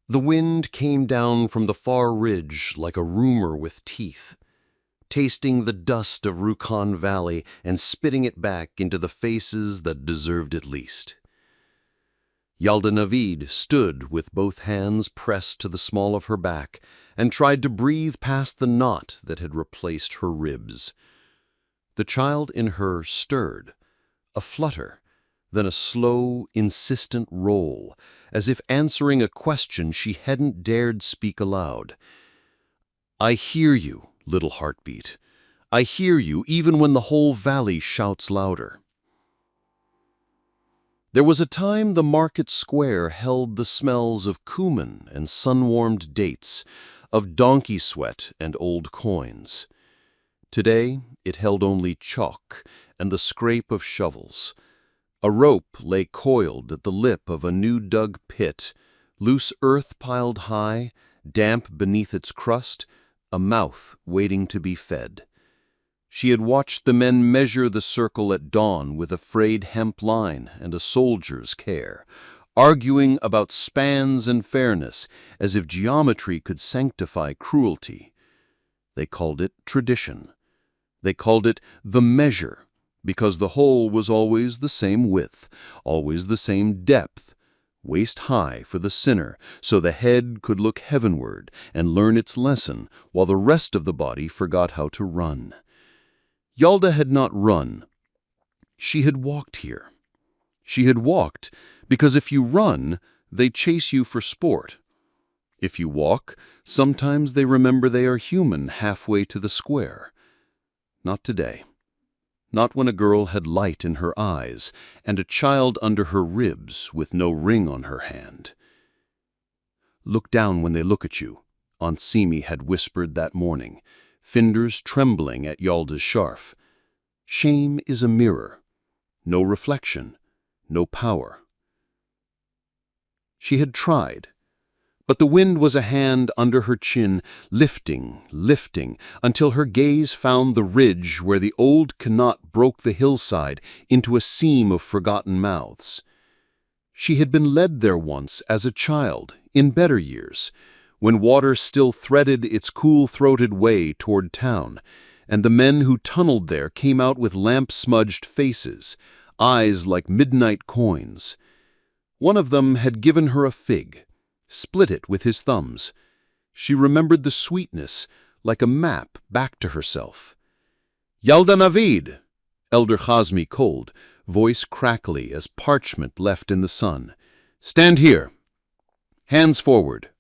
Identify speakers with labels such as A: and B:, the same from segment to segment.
A: The wind came down from the far ridge like a rumor with teeth, tasting the dust of Rukon Valley and spitting it back into the faces that deserved it least. Yalda Navid stood with both hands pressed to the small of her back and tried to breathe past the knot that had replaced her ribs. The child in her stirred, a flutter, then a slow, insistent roll, as if answering a question she hadn't dared speak aloud. "I hear you, little heartbeat. I hear you even when the whole valley shouts louder." There was a time the market square held the smells of cumin and sun-warmed dates, of donkey sweat and old coins. Today it held only chalk and the scrape of shovels. A rope lay coiled at the lip of a new-dug pit, loose earth piled high, damp beneath its crust, a mouth waiting to be fed. She had watched the men measure the circle at dawn with a frayed hemp line and a soldier's care, arguing about spans and fairness as if geometry could sanctify cruelty. They called it tradition. They called it the measure, because the hole was always the same width, always the same depth, waist high for the sinner, so the head could look heavenward and learn its lesson while the rest of the body forgot how to run. Yalda had not run. She had walked here. She had walked because if you run, they chase you for sport. If you walk, sometimes they remember they are human halfway to the square. Not today. Not when a girl had light in her eyes and a child under her ribs with no ring on her hand. "Look down when they look at you," Aunt Simi had whispered that morning, fingers trembling at Yalda's scarf. Shame is a mirror. No reflection, no power. She had tried, but the wind was a hand under her chin, lifting, lifting, until her gaze found the ridge where the old Knot broke the hillside into a seam of forgotten mouths. She had been led there once as a child, in better years, when water still threaded its cool-throated way toward town, and the men who tunneled there came out with lamp-smudged faces, eyes like midnight coins. One of them had given her a fig, split it with his thumbs. She remembered the sweetness, like a map back to herself. "Yalda Navid!" Elder Khazmi called, voice crackly as parchment left in the sun. "Stand here. Hands forward."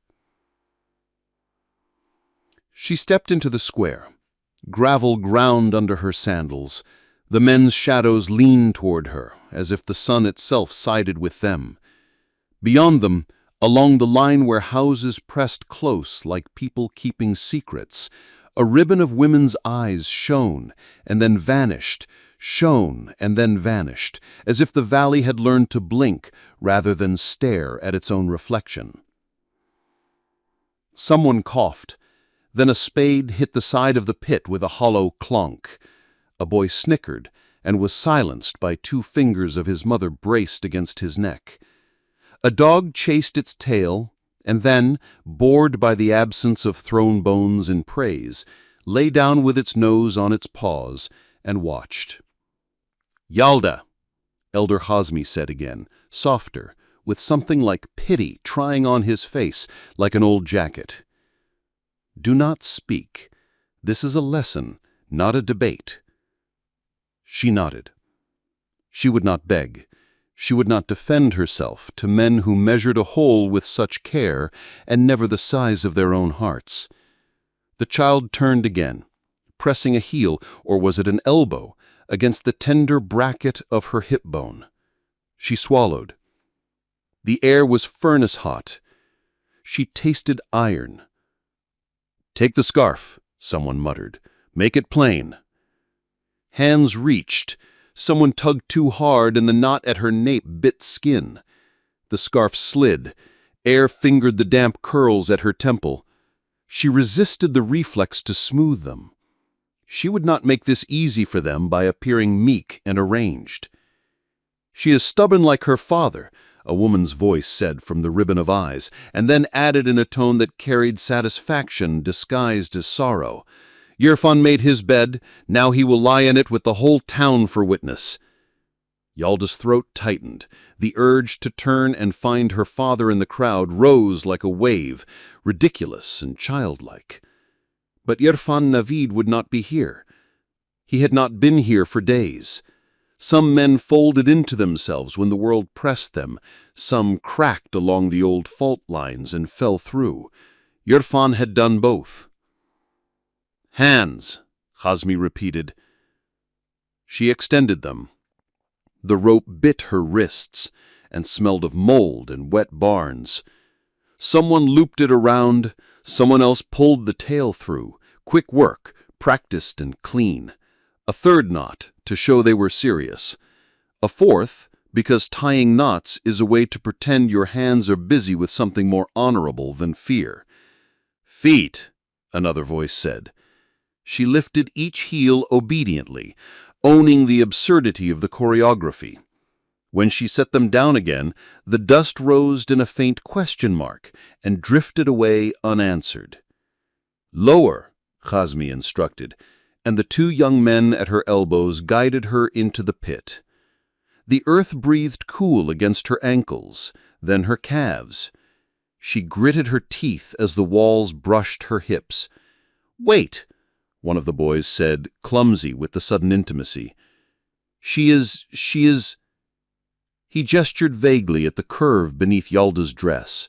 A: She stepped into the square. Gravel ground under her sandals. The men's shadows leaned toward her, as if the sun itself sided with them. Beyond them, along the line where houses pressed close like people keeping secrets, a ribbon of women's eyes shone and then vanished, shone and then vanished, as if the valley had learned to blink rather than stare at its own reflection. Someone coughed. Then a spade hit the side of the pit with a hollow clunk. A boy snickered and was silenced by 2 fingers of his mother braced against his neck. A dog chased its tail and then, bored by the absence of thrown bones in praise, lay down with its nose on its paws and watched. "Yalda," Elder Khazmi said again, softer, with something like pity trying on his face like an old jacket. "Do not speak. This is a lesson, not a debate." She nodded. She would not beg. She would not defend herself to men who measured a hole with such care and never the size of their own hearts. The child turned again, pressing a heel, or was it an elbow, against the tender bracket of her hip bone. She swallowed. The air was furnace hot. She tasted iron. "Take the scarf," someone muttered. "Make it plain." Hands reached. Someone tugged too hard and the knot at her nape bit skin. The scarf slid. Air fingered the damp curls at her temple. She resisted the reflex to smooth them. She would not make this easy for them by appearing meek and arranged. "She is stubborn like her father. a woman's voice said from the ribbon of eyes, and then added in a tone that carried satisfaction disguised as sorrow. Yerfan made his bed, now he will lie in it with the whole town for witness. Yalda's throat tightened. The urge to turn and find her father in the crowd rose like a wave, ridiculous and childlike. But Yerfan Navid would not be here. He had not been here for days. Some men folded into themselves when the world pressed them. Some cracked along the old fault lines and fell through. Yerfan had done both. "Hands," Khazmi repeated. She extended them. The rope bit her wrists and smelled of mold and wet barns. Someone looped it around, someone else pulled the tail through. Quick work, practiced and clean. A third knot, to show they were serious. A fourth, because tying knots is a way to pretend your hands are busy with something more honorable than fear. "Feet," another voice said. She lifted each heel obediently, owning the absurdity of the choreography. When she set them down again, the dust rose in a faint question mark and drifted away unanswered. "Lower," Khazmi instructed, and the two young men at her elbows guided her into the pit. The earth breathed cool against her ankles, then her calves. She gritted her teeth as the walls brushed her hips. "Wait," one of the boys said, clumsy with the sudden intimacy. She is... He gestured vaguely at the curve beneath Yalda's dress.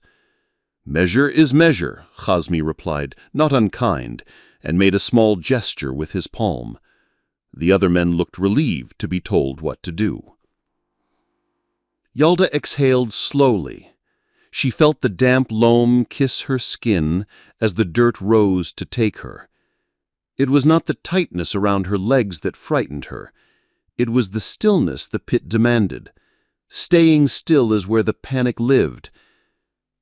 A: "Measure is measure," Khazmi replied, not unkind, and made a small gesture with his palm. The other men looked relieved to be told what to do. Yalda exhaled slowly. She felt the damp loam kiss her skin as the dirt rose to take her. It was not the tightness around her legs that frightened her. It was the stillness the pit demanded. Staying still is where the panic lived.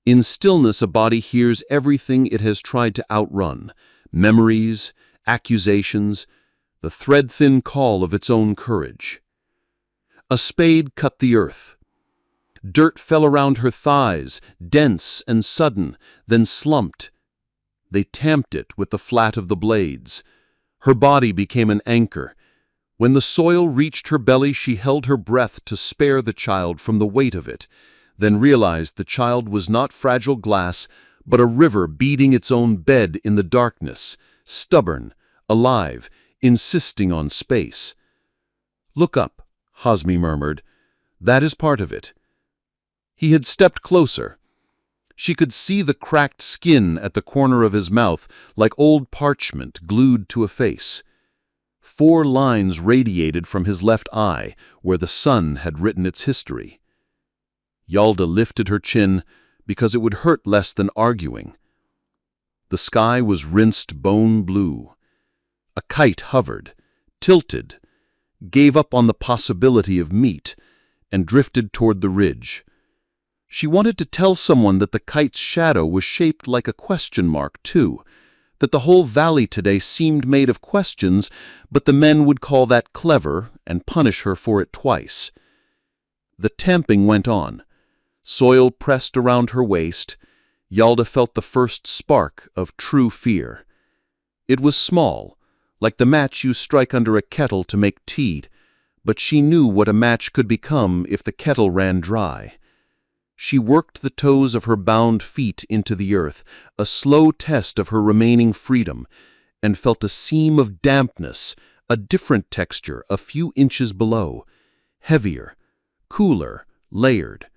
A: In stillness, a body hears everything it has tried to outrun. Memories, accusations, the thread-thin call of its own courage. A spade cut the earth. Dirt fell around her thighs, dense and sudden, then slumped. They tamped it with the flat of the blades. Her body became an anchor. When the soil reached her belly, she held her breath to spare the child from the weight of it, then realized the child was not fragile glass, but a river beating its own bed in the darkness, stubborn, alive, insisting on space. "Look up," Khazmi murmured. "That is part of it." He had stepped closer. She could see the cracked skin at the corner of his mouth, like old parchment glued to a face. 4 lines radiated from his left eye, where the sun had written its history. Yalda lifted her chin because it would hurt less than arguing. The sky was rinsed bone blue. A kite hovered, tilted, gave up on the possibility of meat, and drifted toward the ridge. She wanted to tell someone that the kite's shadow was shaped like a question mark, too, that the whole valley today seemed made of questions, but the men would call that clever and punish her for it twice. The tamping went on. Soil pressed around her waist. Yalda felt the first spark of true fear. It was small, like the match you strike under a kettle to make tea, but she knew what a match could become if the kettle ran dry. She worked the toes of her bound feet into the earth, a slow test of her remaining freedom, and felt a seam of dampness, a different texture a few inches below, heavier, cooler, layered.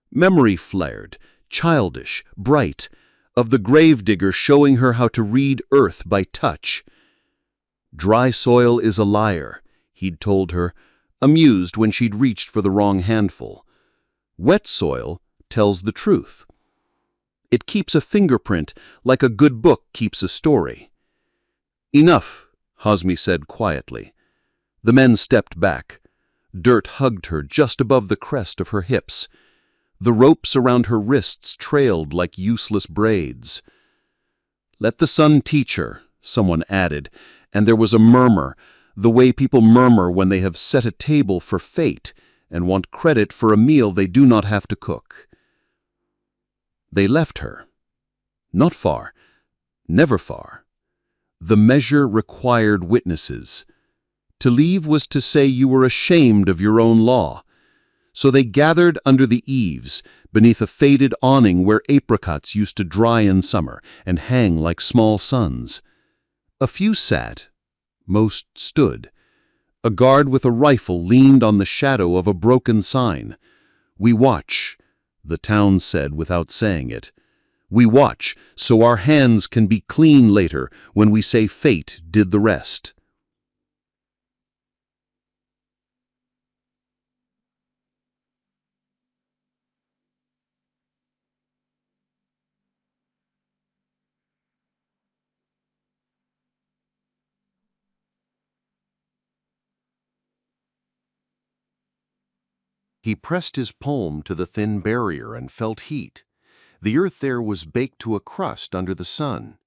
A: Memory flared, childish, bright, of the gravedigger showing her how to read earth by touch. "Dry soil is a liar," he'd told her, amused when she'd reached for the wrong handful. "Wet soil tells the truth. It keeps a fingerprint like a good book keeps a story." "Enough," Khazmi said quietly. The men stepped back. Dirt hugged her just above the crest of her hips. The ropes around her wrists trailed like useless braids. "Let the sun teach her," someone added, and there was a murmur, the way people murmur when they have set a table for fate, and want credit for a meal they do not have to cook. They left her. Not far, never far. The measure required witnesses. To leave was to say you were ashamed of your own law. So they gathered under the eaves, beneath a faded awning where apricots used to dry in summer and hang like small suns. A few sat, most stood. A guard with a rifle leaned on the shadow of a broken sign. "We watch," the town said without saying it. "We watch, so our hands can be clean later when we say fate did the rest." He pressed his palm to the thin barrier and felt heat. The earth there was baked to a crust under the sun.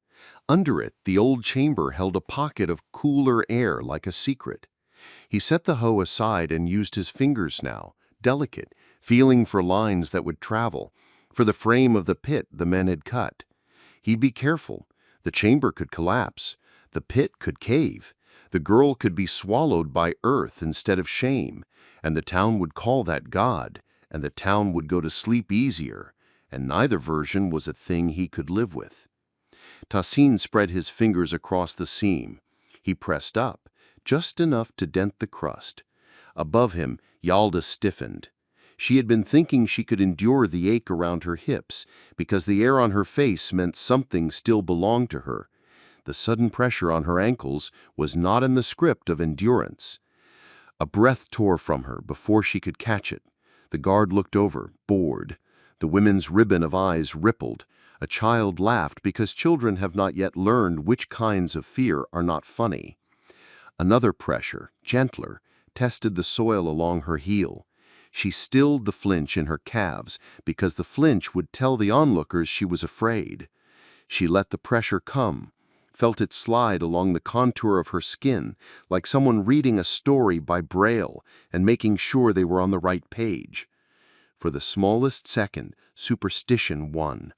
A: Under it, the old chamber held a pocket of cooler air like a secret. He set the hoe aside and used his fingers now, delicate, feeling for lines that would travel, for the frame of the pit the men had cut. He'd be careful. The chamber could collapse. The pit could cave. The girl could be swallowed by earth instead of shame, and the town would call that God, and the town would go to sleep easier, and neither version was a thing he could live with. Tassin spread his fingers across the seam. He pressed up, just enough to dent the crust. Above him, Yalda stiffened. She had been thinking she could endure the ache around her hips, because the air on her face meant something still belonged to her. The sudden pressure on her ankles was not in the script of endurance. A breath tore from her before she could catch it. The guard looked over, bored. The women's ribbon of eyes rippled. A child laughed because children have not yet learned which kinds of fear are not funny. Another pressure, gentler, tested the soil along her heel. She stilled the flinch in her calves because the flinch would tell the onlookers she was afraid. She let the pressure come, felt it slide along the contour of her skin like someone reading a story by Braille and making sure they were on the right page. For the smallest second, superstition won.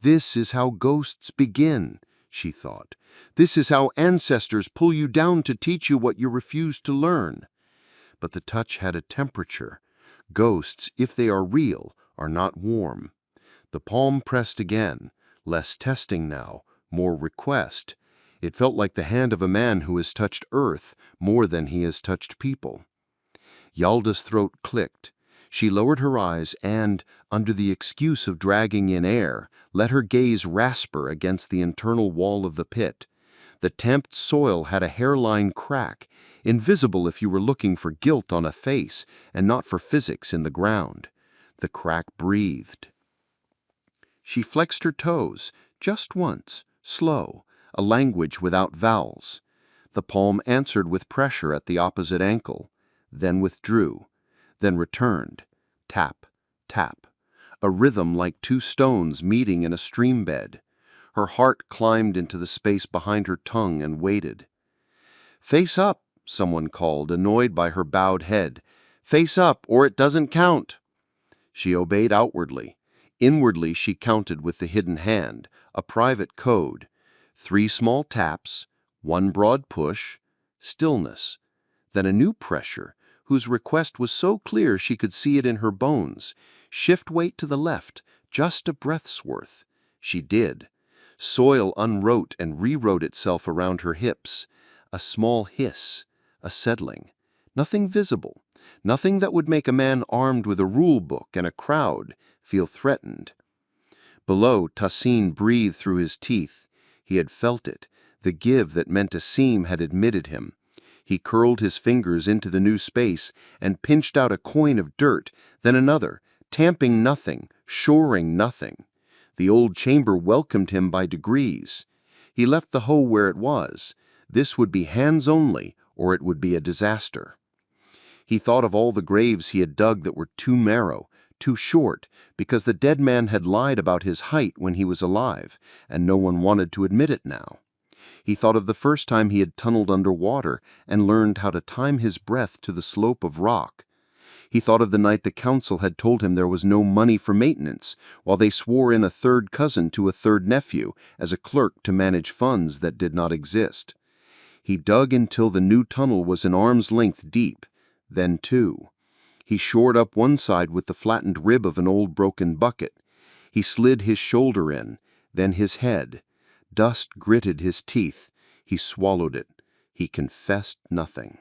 A: "This is how ghosts begin," she thought. "This is how ancestors pull you down to teach you what you refuse to learn." But the touch had a temperature. Ghosts, if they are real, are not warm. The palm pressed again, less testing now, more request. It felt like the hand of a man who has touched earth more than he has touched people. Yalda's throat clicked. She lowered her eyes and, under the excuse of dragging in air, let her gaze rasper against the internal wall of the pit. The tamped soil had a hairline crack, invisible if you were looking for guilt on a face and not for physics in the ground. The crack breathed. She flexed her toes, just once, slow, a language without vowels. The palm answered with pressure at the opposite ankle, then withdrew, then returned. Tap, tap, a rhythm like two stones meeting in a stream bed. Her heart climbed into the space behind her tongue and waited. "Face up," someone called, annoyed by her bowed head. "Face up, or it doesn't count." She obeyed outwardly. Inwardly she counted with the hidden hand, a private code. 3 small taps, 1 broad push, stillness. Then a new pressure, whose request was so clear she could see it in her bones. Shift weight to the left, just a breath's worth. She did. Soil unwrote and rewrote itself around her hips. A small hiss, a settling. Nothing visible, nothing that would make a man armed with a rule book and a crowd feel threatened. Below, Tassin breathed through his teeth. He had felt it. The give that meant a seam had admitted him. He curled his fingers into the new space and pinched out a coin of dirt, then another, tamping nothing, shoring nothing. The old chamber welcomed him by degrees. He left the hoe where it was. This would be hands only, or it would be a disaster. He thought of all the graves he had dug that were too narrow, too short, because the dead man had lied about his height when he was alive, and no one wanted to admit it now. He thought of the first time he had tunneled underwater and learned how to time his breath to the slope of rock. He thought of the night the council had told him there was no money for maintenance, while they swore in a third cousin to a third nephew as a clerk to manage funds that did not exist. He dug until the new tunnel was an arm's length deep, then two. He shored up one side with the flattened rib of an old broken bucket. He slid his shoulder in, then his head. Dust gritted his teeth. He swallowed it. He confessed nothing.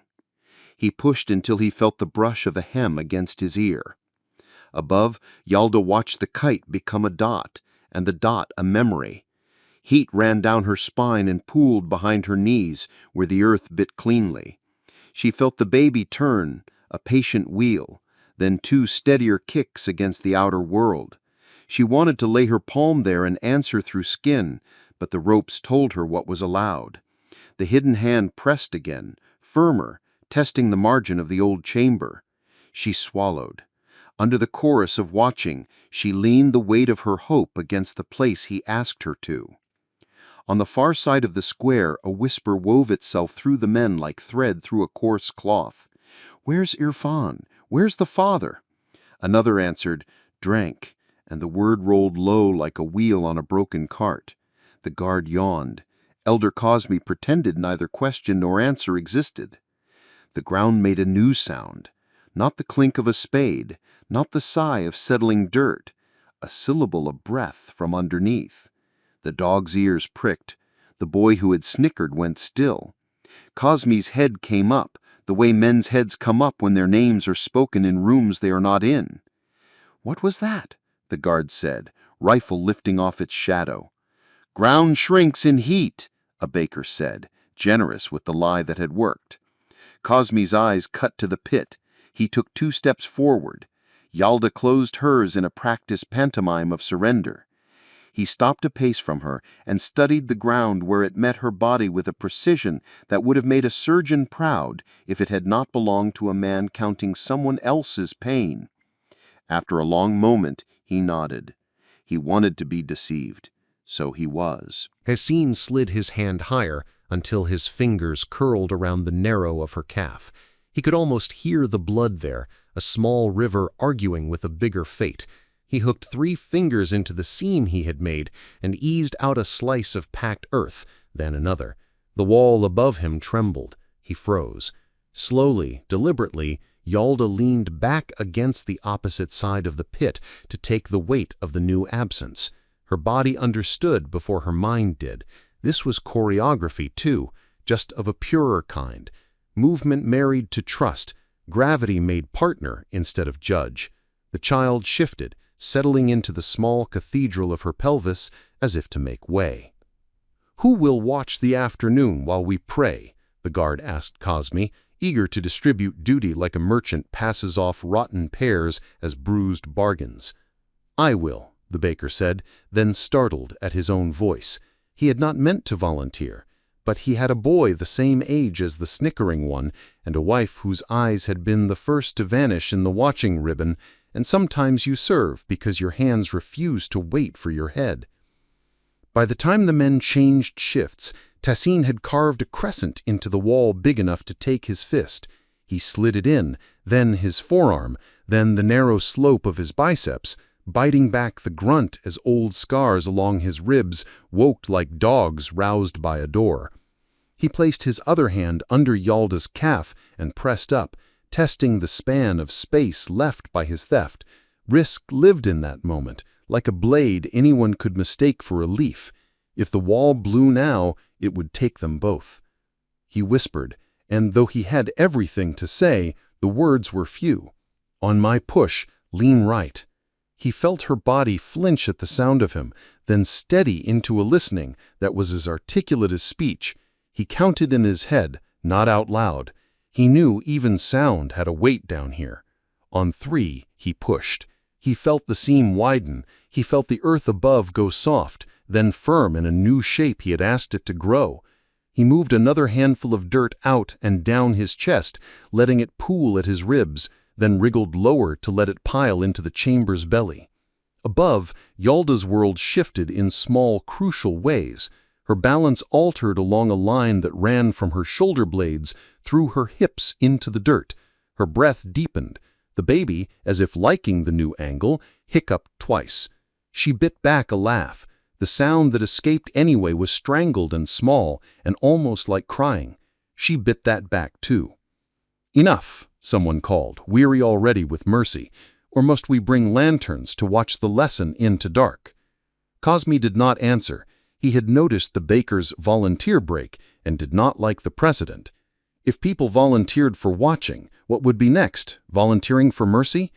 A: He pushed until he felt the brush of a hem against his ear. Above, Yalda watched the kite become a dot, and the dot a memory. Heat ran down her spine and pooled behind her knees, where the earth bit cleanly. She felt the baby turn, a patient wheel, then two steadier kicks against the outer world. She wanted to lay her palm there and answer through skin, but the ropes told her what was allowed. The hidden hand pressed again, firmer, testing the margin of the old chamber. She swallowed. Under the chorus of watching, she leaned the weight of her hope against the place he asked her to. On the far side of the square, a whisper wove itself through the men like thread through a coarse cloth. "Where's Irfan? Where's the father?" Another answered, "Drank," and the word rolled low like a wheel on a broken cart. The guard yawned. Elder Cosme pretended neither question nor answer existed. The ground made a new sound, not the clink of a spade, not the sigh of settling dirt, a syllable of breath from underneath. The dog's ears pricked. The boy who had snickered went still. Cosme's head came up, the way men's heads come up when their names are spoken in rooms they are not in. "What was that?" the guard said, rifle lifting off its shadow. "Ground shrinks in heat," a baker said, generous with the lie that had worked. Cosme's eyes cut to the pit. He took 2 steps forward. Yalda closed hers in a practiced pantomime of surrender. He stopped a pace from her and studied the ground where it met her body with a precision that would have made a surgeon proud if it had not belonged to a man counting someone else's pain. After a long moment, he nodded. He wanted to be deceived. So he was.
B: Hassin slid his hand higher until his fingers curled around the narrow of her calf. He could almost hear the blood there, a small river arguing with a bigger fate. He hooked 3 fingers into the seam he had made and eased out a slice of packed earth, then another. The wall above him trembled. He froze. Slowly, deliberately, Yalda leaned back against the opposite side of the pit to take the weight of the new absence. Her body understood before her mind did. This was choreography, too, just of a purer kind. Movement married to trust, gravity made partner instead of judge. The child shifted, settling into the small cathedral of her pelvis as if to make way. "Who will watch the afternoon while we pray?" the guard asked Cosme, eager to distribute duty like a merchant passes off rotten pears as bruised bargains. "I will," the baker said, then startled at his own voice. He had not meant to volunteer, but he had a boy the same age as the snickering one and a wife whose eyes had been the first to vanish in the watching ribbon, and sometimes you serve because your hands refuse to wait for your head. By the time the men changed shifts, Tassin had carved a crescent into the wall big enough to take his fist. He slid it in, then his forearm, then the narrow slope of his biceps, biting back the grunt as old scars along his ribs woke like dogs roused by a door. He placed his other hand under Yalda's calf and pressed up, testing the span of space left by his theft. Risk lived in that moment, like a blade anyone could mistake for a leaf. If the wall blew now, it would take them both. He whispered, and though he had everything to say, the words were few. "On my push, lean right." He felt her body flinch at the sound of him, then steady into a listening that was as articulate as speech. He counted in his head, not out loud. He knew even sound had a weight down here. On 3, he pushed. He felt the seam widen. He felt the earth above go soft, then firm in a new shape he had asked it to grow. He moved another handful of dirt out and down his chest, letting it pool at his ribs, then wriggled lower to let it pile into the chamber's belly. Above, Yalda's world shifted in small, crucial ways. Her balance altered along a line that ran from her shoulder blades through her hips into the dirt. Her breath deepened. The baby, as if liking the new angle, hiccuped twice. She bit back a laugh. The sound that escaped anyway was strangled and small and almost like crying. She bit that back too. "Enough," someone called, weary already with Mercy. "Or must we bring lanterns to watch the lesson into dark?" Cosme did not answer. He had noticed the baker's volunteer break and did not like the precedent. If people volunteered for watching, what would be next? Volunteering for mercy?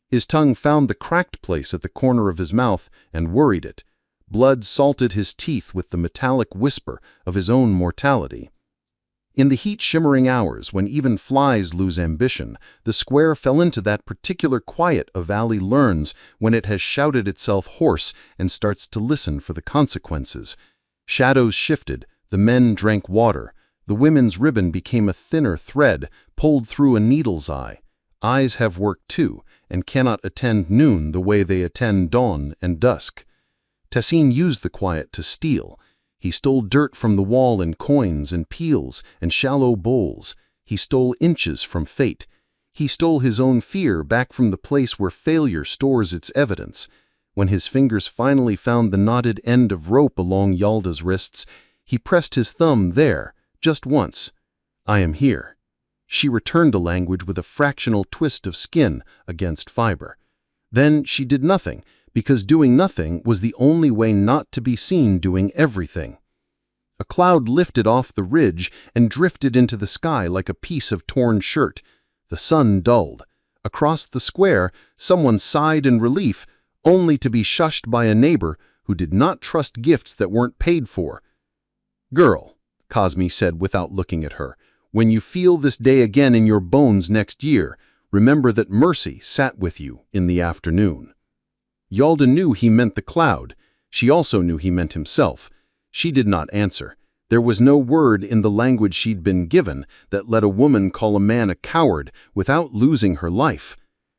B: His tongue found the cracked place at the corner of his mouth and worried it. Blood salted his teeth with the metallic whisper of his own mortality. In the heat-shimmering hours, when even flies lose ambition, the square fell into that particular quiet a valley learns when it has shouted itself hoarse and starts to listen for the consequences. Shadows shifted, the men drank water, the women's ribbon became a thinner thread pulled through a needle's eye. Eyes have work too, and cannot attend noon the way they attend dawn and dusk. Tessin used the quiet to steal. He stole dirt from the wall in coins and peels and shallow bowls. He stole inches from fate. He stole his own fear back from the place where failure stores its evidence. When his fingers finally found the knotted end of rope along Yalda's wrists, he pressed his thumb there, just once. "I am here." She returned the language with a fractional twist of skin against fiber. Then she did nothing, because doing nothing was the only way not to be seen doing everything. A cloud lifted off the ridge and drifted into the sky like a piece of torn shirt. The sun dulled. Across the square, someone sighed in relief, only to be shushed by a neighbor who did not trust gifts that weren't paid for. "Girl," Cosme said without looking at her, "when you feel this day again in your bones next year, remember that Mercy sat with you in the afternoon." Yalda knew he meant the cloud. She also knew he meant himself. She did not answer. There was no word in the language she'd been given that let a woman call a man a coward without losing her life.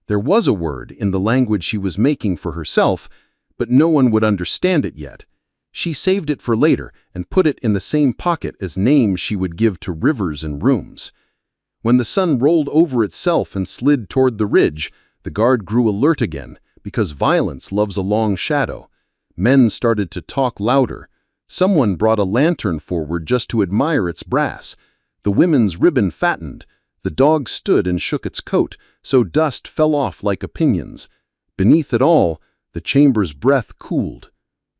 B: There was a word in the language she was making for herself, but no one would understand it yet. She saved it for later and put it in the same pocket as names she would give to rivers and rooms. When the sun rolled over itself and slid toward the ridge, the guard grew alert again, because violence loves a long shadow. Men started to talk louder. Someone brought a lantern forward just to admire its brass. The women's ribbon fattened. The dog stood and shook its coat, so dust fell off like opinions. Beneath it all, the chamber's breath cooled.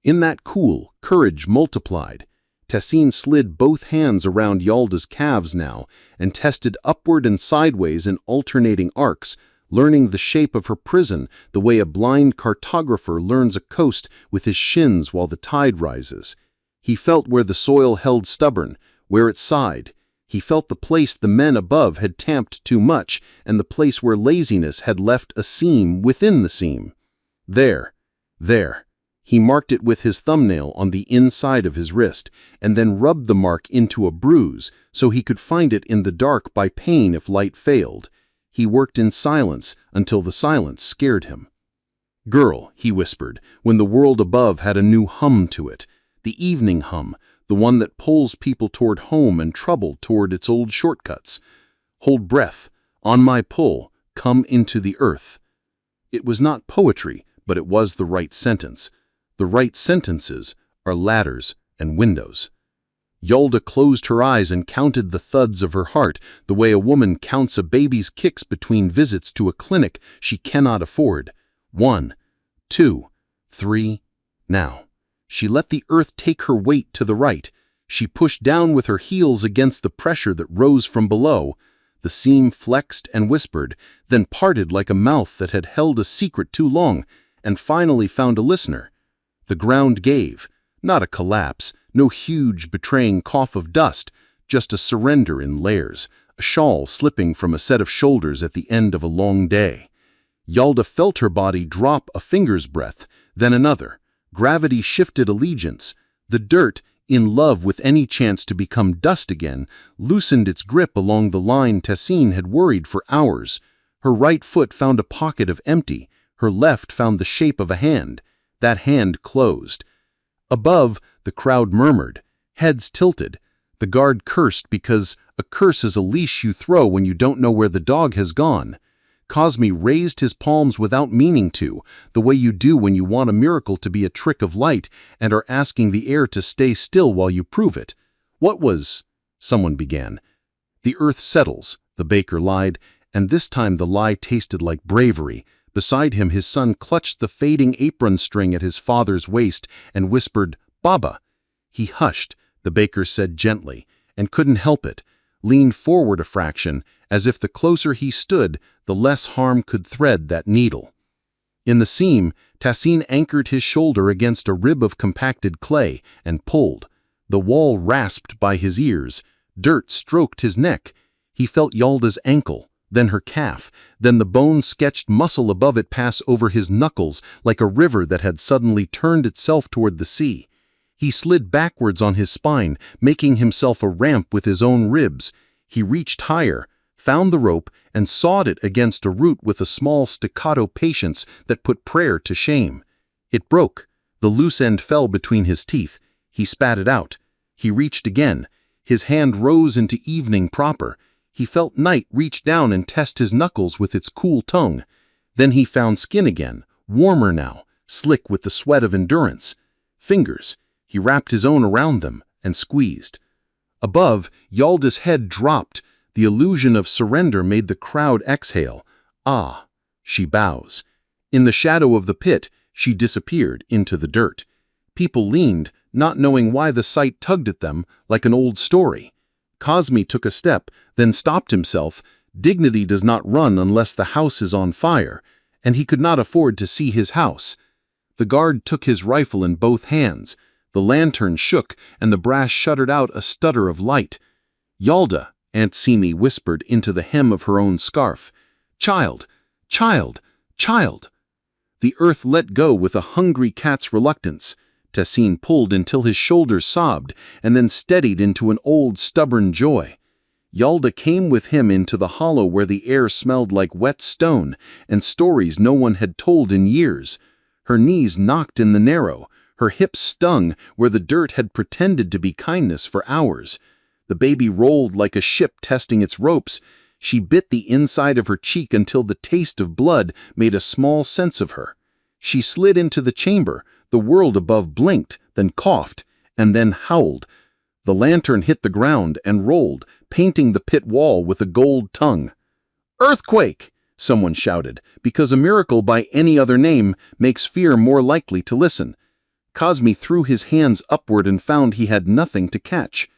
B: In that cool, courage multiplied. Tessin slid both hands around Yalda's calves now and tested upward and sideways in alternating arcs, learning the shape of her prison the way a blind cartographer learns a coast with his shins while the tide rises. He felt where the soil held stubborn, where it sighed. He felt the place the men above had tamped too much and the place where laziness had left a seam within the seam. There. He marked it with his thumbnail on the inside of his wrist and then rubbed the mark into a bruise so he could find it in the dark by pain if light failed. He worked in silence until the silence scared him. "Girl," he whispered, when the world above had a new hum to it, the evening hum, the one that pulls people toward home and trouble toward its old shortcuts. "Hold breath. On my pull, come into the earth." It was not poetry, but it was the right sentence. The right sentences are ladders and windows. Yalda closed her eyes and counted the thuds of her heart the way a woman counts a baby's kicks between visits to a clinic she cannot afford. 1, 2, 3, now. She let the earth take her weight to the right. She pushed down with her heels against the pressure that rose from below. The seam flexed and whispered, then parted like a mouth that had held a secret too long, and finally found a listener. The ground gave, not a collapse, no huge betraying cough of dust, just a surrender in layers, a shawl slipping from a set of shoulders at the end of a long day. Yalda felt her body drop a finger's breadth, then another. Gravity shifted allegiance. The dirt, in love with any chance to become dust again, loosened its grip along the line Tessin had worried for hours. Her right foot found a pocket of empty. Her left found the shape of a hand. That hand closed. Above, the crowd murmured. Heads tilted. The guard cursed because a curse is a leash you throw when you don't know where the dog has gone.
C: Cosme raised his palms without meaning to, the way you do when you want a miracle to be a trick of light and are asking the air to stay still while you prove it. What was? Someone began. The earth settles, the baker lied, and this time the lie tasted like bravery. Beside him, his son clutched the fading apron string at his father's waist and whispered, "Baba." He hushed, the baker said gently, and couldn't help it, leaned forward a fraction, as if the closer he stood, the less harm could thread that needle. In the seam, Tassin anchored his shoulder against a rib of compacted clay and pulled. The wall rasped by his ears. Dirt stroked his neck. He felt Yalda's ankle, then her calf, then the bone-sketched muscle above it pass over his knuckles like a river that had suddenly turned itself toward the sea. He slid backwards on his spine, making himself a ramp with his own ribs. He reached higher, found the rope, and sawed it against a root with a small staccato patience that put prayer to shame. It broke. The loose end fell between his teeth. He spat it out. He reached again. His hand rose into evening proper. He felt night reach down and test his knuckles with its cool tongue. Then he found skin again, warmer now, slick with the sweat of endurance. Fingers. He wrapped his own around them and squeezed. Above, Yalda's head dropped. The illusion of surrender made the crowd exhale. Ah, she bows. In the shadow of the pit, she disappeared into the dirt. People leaned, not knowing why the sight tugged at them like an old story. Cosme took a step, then stopped himself. Dignity does not run unless the house is on fire, and he could not afford to see his house. The guard took his rifle in both hands. The lantern shook, and the brass shuddered out a stutter of light. "Yalda," Aunt Simi whispered into the hem of her own scarf. "Child, child, child." The earth let go with a hungry cat's reluctance. Tassin pulled until his shoulders sobbed, and then steadied into an old, stubborn joy. Yalda came with him into the hollow where the air smelled like wet stone and stories no one had told in years. Her knees knocked in the narrow. Her hips stung where the dirt had pretended to be kindness for hours. The baby rolled like a ship testing its ropes. She bit the inside of her cheek until the taste of blood made a small sense of her. She slid into the chamber. The world above blinked, then coughed, and then howled. The lantern hit the ground and rolled, painting the pit wall with a gold tongue. "Earthquake!" someone shouted, because a miracle by any other name makes fear more likely to listen. Cosme threw his hands upward and found he had nothing to catch.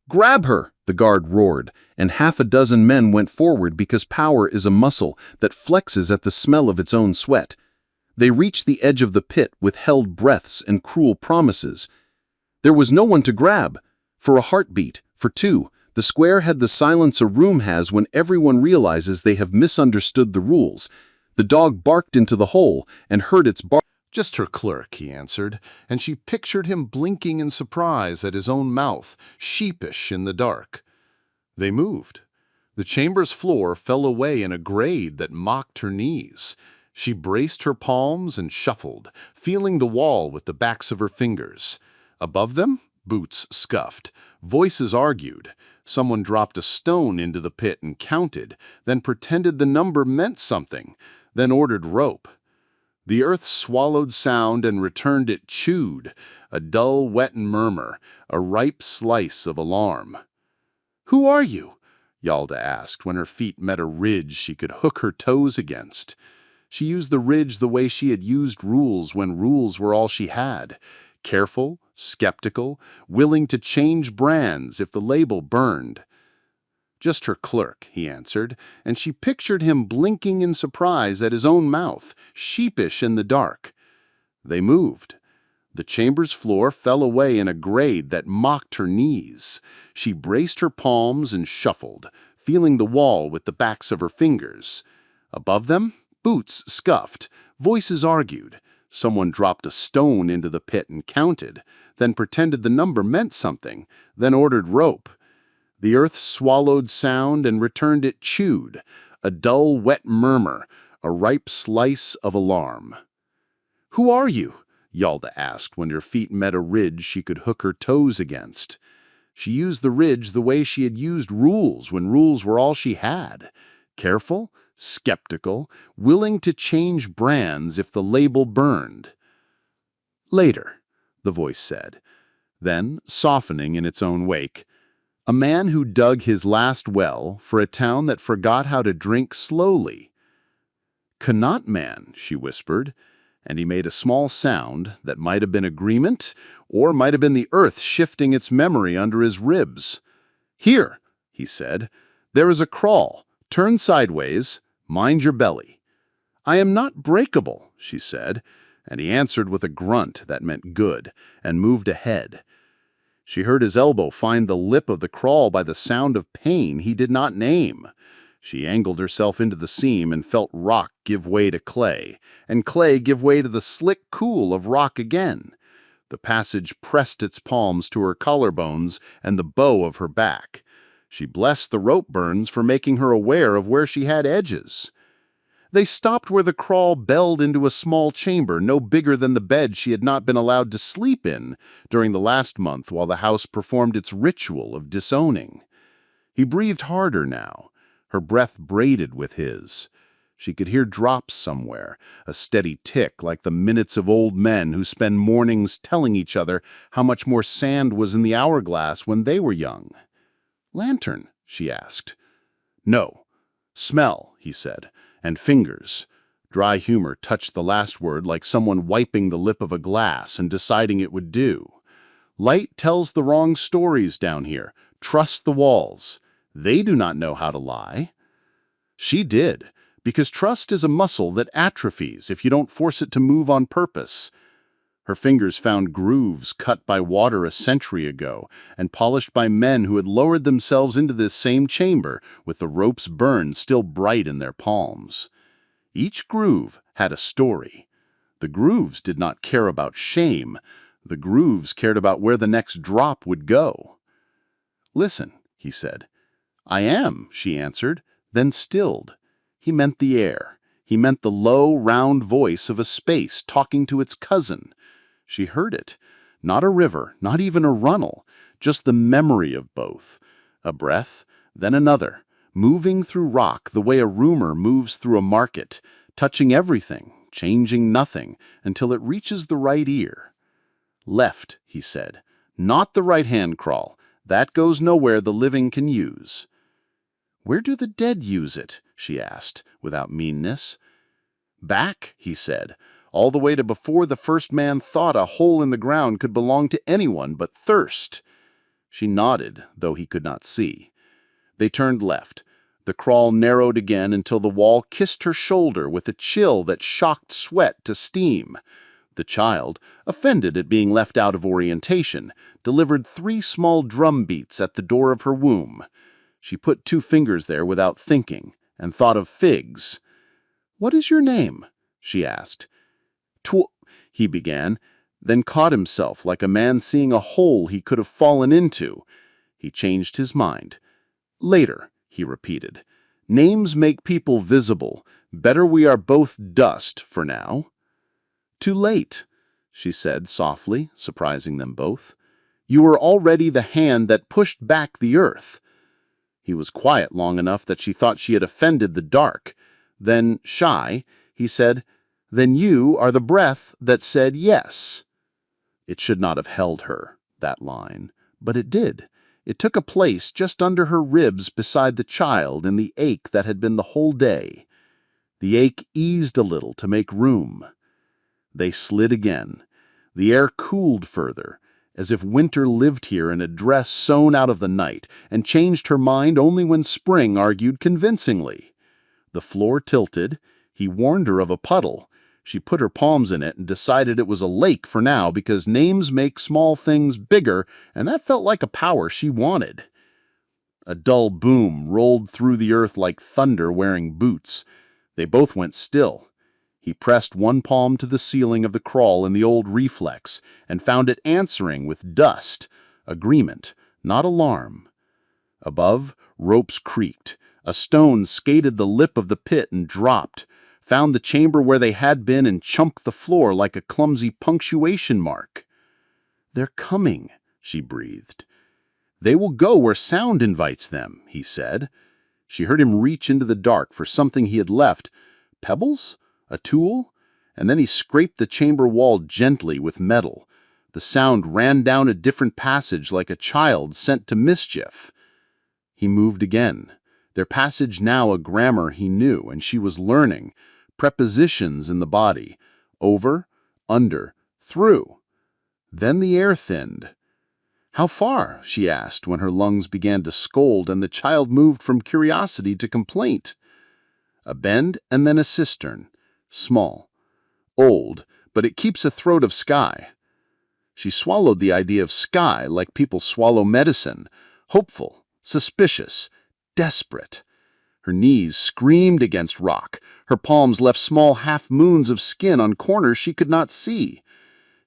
C: "Grab her!" the guard roared, and half a dozen men went forward because power is a muscle that flexes at the smell of its own sweat. They reached the edge of the pit with held breaths and cruel promises. There was no one to grab. For a heartbeat, for two, the square had the silence a room has when everyone realizes they have misunderstood the rules. The dog barked into the hole and heard its bark.
D: "Just her clerk," he answered, and she pictured him blinking in surprise at his own mouth, sheepish in the dark. They moved. The chamber's floor fell away in a grade that mocked her knees. She braced her palms and shuffled, feeling the wall with the backs of her fingers. Above them, boots scuffed. Voices argued. Someone dropped a stone into the pit and counted, then pretended the number meant something, then ordered rope. The earth swallowed sound and returned it chewed, a dull, wet murmur, a ripe slice of alarm. "Who are you?" Yalda asked when her feet met a ridge she could hook her toes against. She used the ridge the way she had used rules when rules were all she had. Careful, skeptical, willing to change brands if the label burned. "Just her clerk," he answered, and she pictured him blinking in surprise at his own mouth, sheepish in the dark. They moved. The chamber's floor fell away in a grade that mocked her knees. She braced her palms and shuffled, feeling the wall with the backs of her fingers. Above them, boots scuffed, voices argued. Someone dropped a stone into the pit and counted, then pretended the number meant something, then ordered rope. The earth swallowed sound and returned it chewed, a dull, wet murmur, a ripe slice of alarm. "Who are you?" Yalda asked when her feet met a ridge she could hook her toes against. She used the ridge the way she had used rules when rules were all she had. Careful, skeptical, willing to change brands if the label burned. "Later," the voice said. Then, softening in its own wake, "A man who dug his last well for a town that forgot how to drink slowly." "Connaught man," she whispered, and he made a small sound that might have been agreement or might have been the earth shifting its memory under his ribs. "Here," he said, "there is a crawl. Turn sideways. Mind your belly." "I am not breakable," she said, and he answered with a grunt that meant good, and moved ahead. She heard his elbow find the lip of the crawl by the sound of pain he did not name. She angled herself into the seam and felt rock give way to clay, and clay give way to the slick cool of rock again. The passage pressed its palms to her collarbones and the bow of her back. She blessed the rope burns for making her aware of where she had edges. They stopped where the crawl belled into a small chamber no bigger than the bed she had not been allowed to sleep in during the last month while the house performed its ritual of disowning. He breathed harder now, her breath braided with his. She could hear drops somewhere, a steady tick like the minutes of old men who spend mornings telling each other how much more sand was in the hourglass when they were young. "Lantern?" she asked. "No. Smell," he said, "and fingers." Dry humor touched the last word like someone wiping the lip of a glass and deciding it would do. "Light tells the wrong stories down here. Trust the walls. They do not know how to lie." She did, because trust is a muscle that atrophies if you don't force it to move on purpose. Her fingers found grooves cut by water a century ago and polished by men who had lowered themselves into this same chamber with the rope's burn still bright in their palms. Each groove had a story. The grooves did not care about shame. The grooves cared about where the next drop would go. "Listen," he said. "I am," she answered, then stilled. He meant the air. He meant the low, round voice of a space talking to its cousin. She heard it. Not a river, not even a runnel, just the memory of both. A breath, then another, moving through rock the way a rumor moves through a market, touching everything, changing nothing, until it reaches the right ear. "Left," he said. "Not the right-hand crawl. That goes nowhere the living can use." "Where do the dead use it?" she asked, without meanness. "Back," he said, "all the way to before the first man thought a hole in the ground could belong to anyone but thirst." She nodded, though he could not see. They turned left. The crawl narrowed again until the wall kissed her shoulder with a chill that shocked sweat to steam. The child, offended at being left out of orientation, delivered 3 small drum beats at the door of her womb. She put 2 fingers there without thinking, and thought of figs. "What is your name?" she asked. He began, then caught himself like a man seeing a hole he could have fallen into. He changed his mind. "Later," he repeated. "Names make people visible. Better we are both dust for now." "Too late," she said softly, surprising them both. "You were already the hand that pushed back the earth." He was quiet long enough that she thought she had offended the dark. Then, shy, he said, "Then you are the breath that said yes." It should not have held her, that line, but it did. It took a place just under her ribs beside the child in the ache that had been the whole day. The ache eased a little to make room. They slid again. The air cooled further, as if winter lived here in a dress sewn out of the night and changed her mind only when spring argued convincingly. The floor tilted. He warned her of a puddle. She put her palms in it and decided it was a lake for now because names make small things bigger, and that felt like a power she wanted. A dull boom rolled through the earth like thunder wearing boots. They both went still. He pressed one palm to the ceiling of the crawl in the old reflex and found it answering with dust, agreement, not alarm. Above, ropes creaked. A stone skated the lip of the pit and dropped, found the chamber where they had been and chumped the floor like a clumsy punctuation mark. "They're coming," she breathed. "They will go where sound invites them," he said. She heard him reach into the dark for something he had left. Pebbles? A tool? And then he scraped the chamber wall gently with metal. The sound ran down a different passage like a child sent to mischief. He moved again. Their passage now a grammar he knew, and she was learning. Prepositions in the body. Over, under, through. Then the air thinned. "How far?" she asked when her lungs began to scold and the child moved from curiosity to complaint. A bend and then a cistern. Small. Old, but it keeps a throat of sky. She swallowed the idea of sky like people swallow medicine. Hopeful, suspicious, desperate. Her knees screamed against rock. Her palms left small half-moons of skin on corners she could not see.